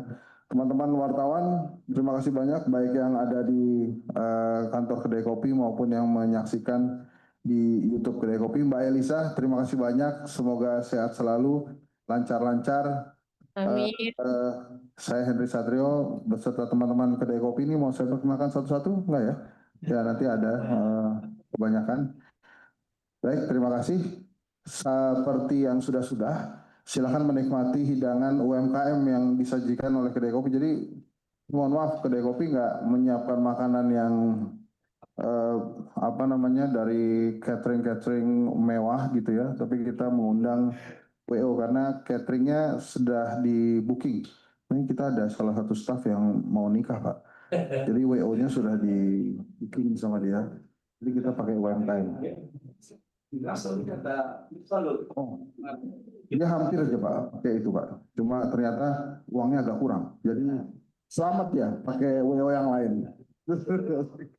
Teman-teman wartawan, terima kasih banyak baik yang ada di kantor Kedai Kopi maupun yang menyaksikan di YouTube Kedai Kopi. Mbak Elisa, terima kasih banyak. Semoga sehat selalu, lancar-lancar. Amin. Saya Henry Satrio beserta teman-teman Kedai Kopi ini mau saya perkenalkan satu-satu, enggak ya? Ya nanti ada kebanyakan. Baik, terima kasih. Seperti yang sudah-sudah, silakan menikmati hidangan UMKM yang disajikan oleh Kedai Kopi. Jadi mohon maaf, Kedai Kopi nggak menyiapkan makanan yang dari catering mewah gitu ya, tapi kita mengundang WO karena cateringnya sudah di booking. Ini kita ada salah satu staff yang mau nikah Pak, jadi WO-nya sudah di booking sama dia, jadi kita pakai UMKM. Oh, dia hampir aja Pak, pakai itu Pak, cuma ternyata uangnya agak kurang, jadi selamat ya pakai WO yang lain.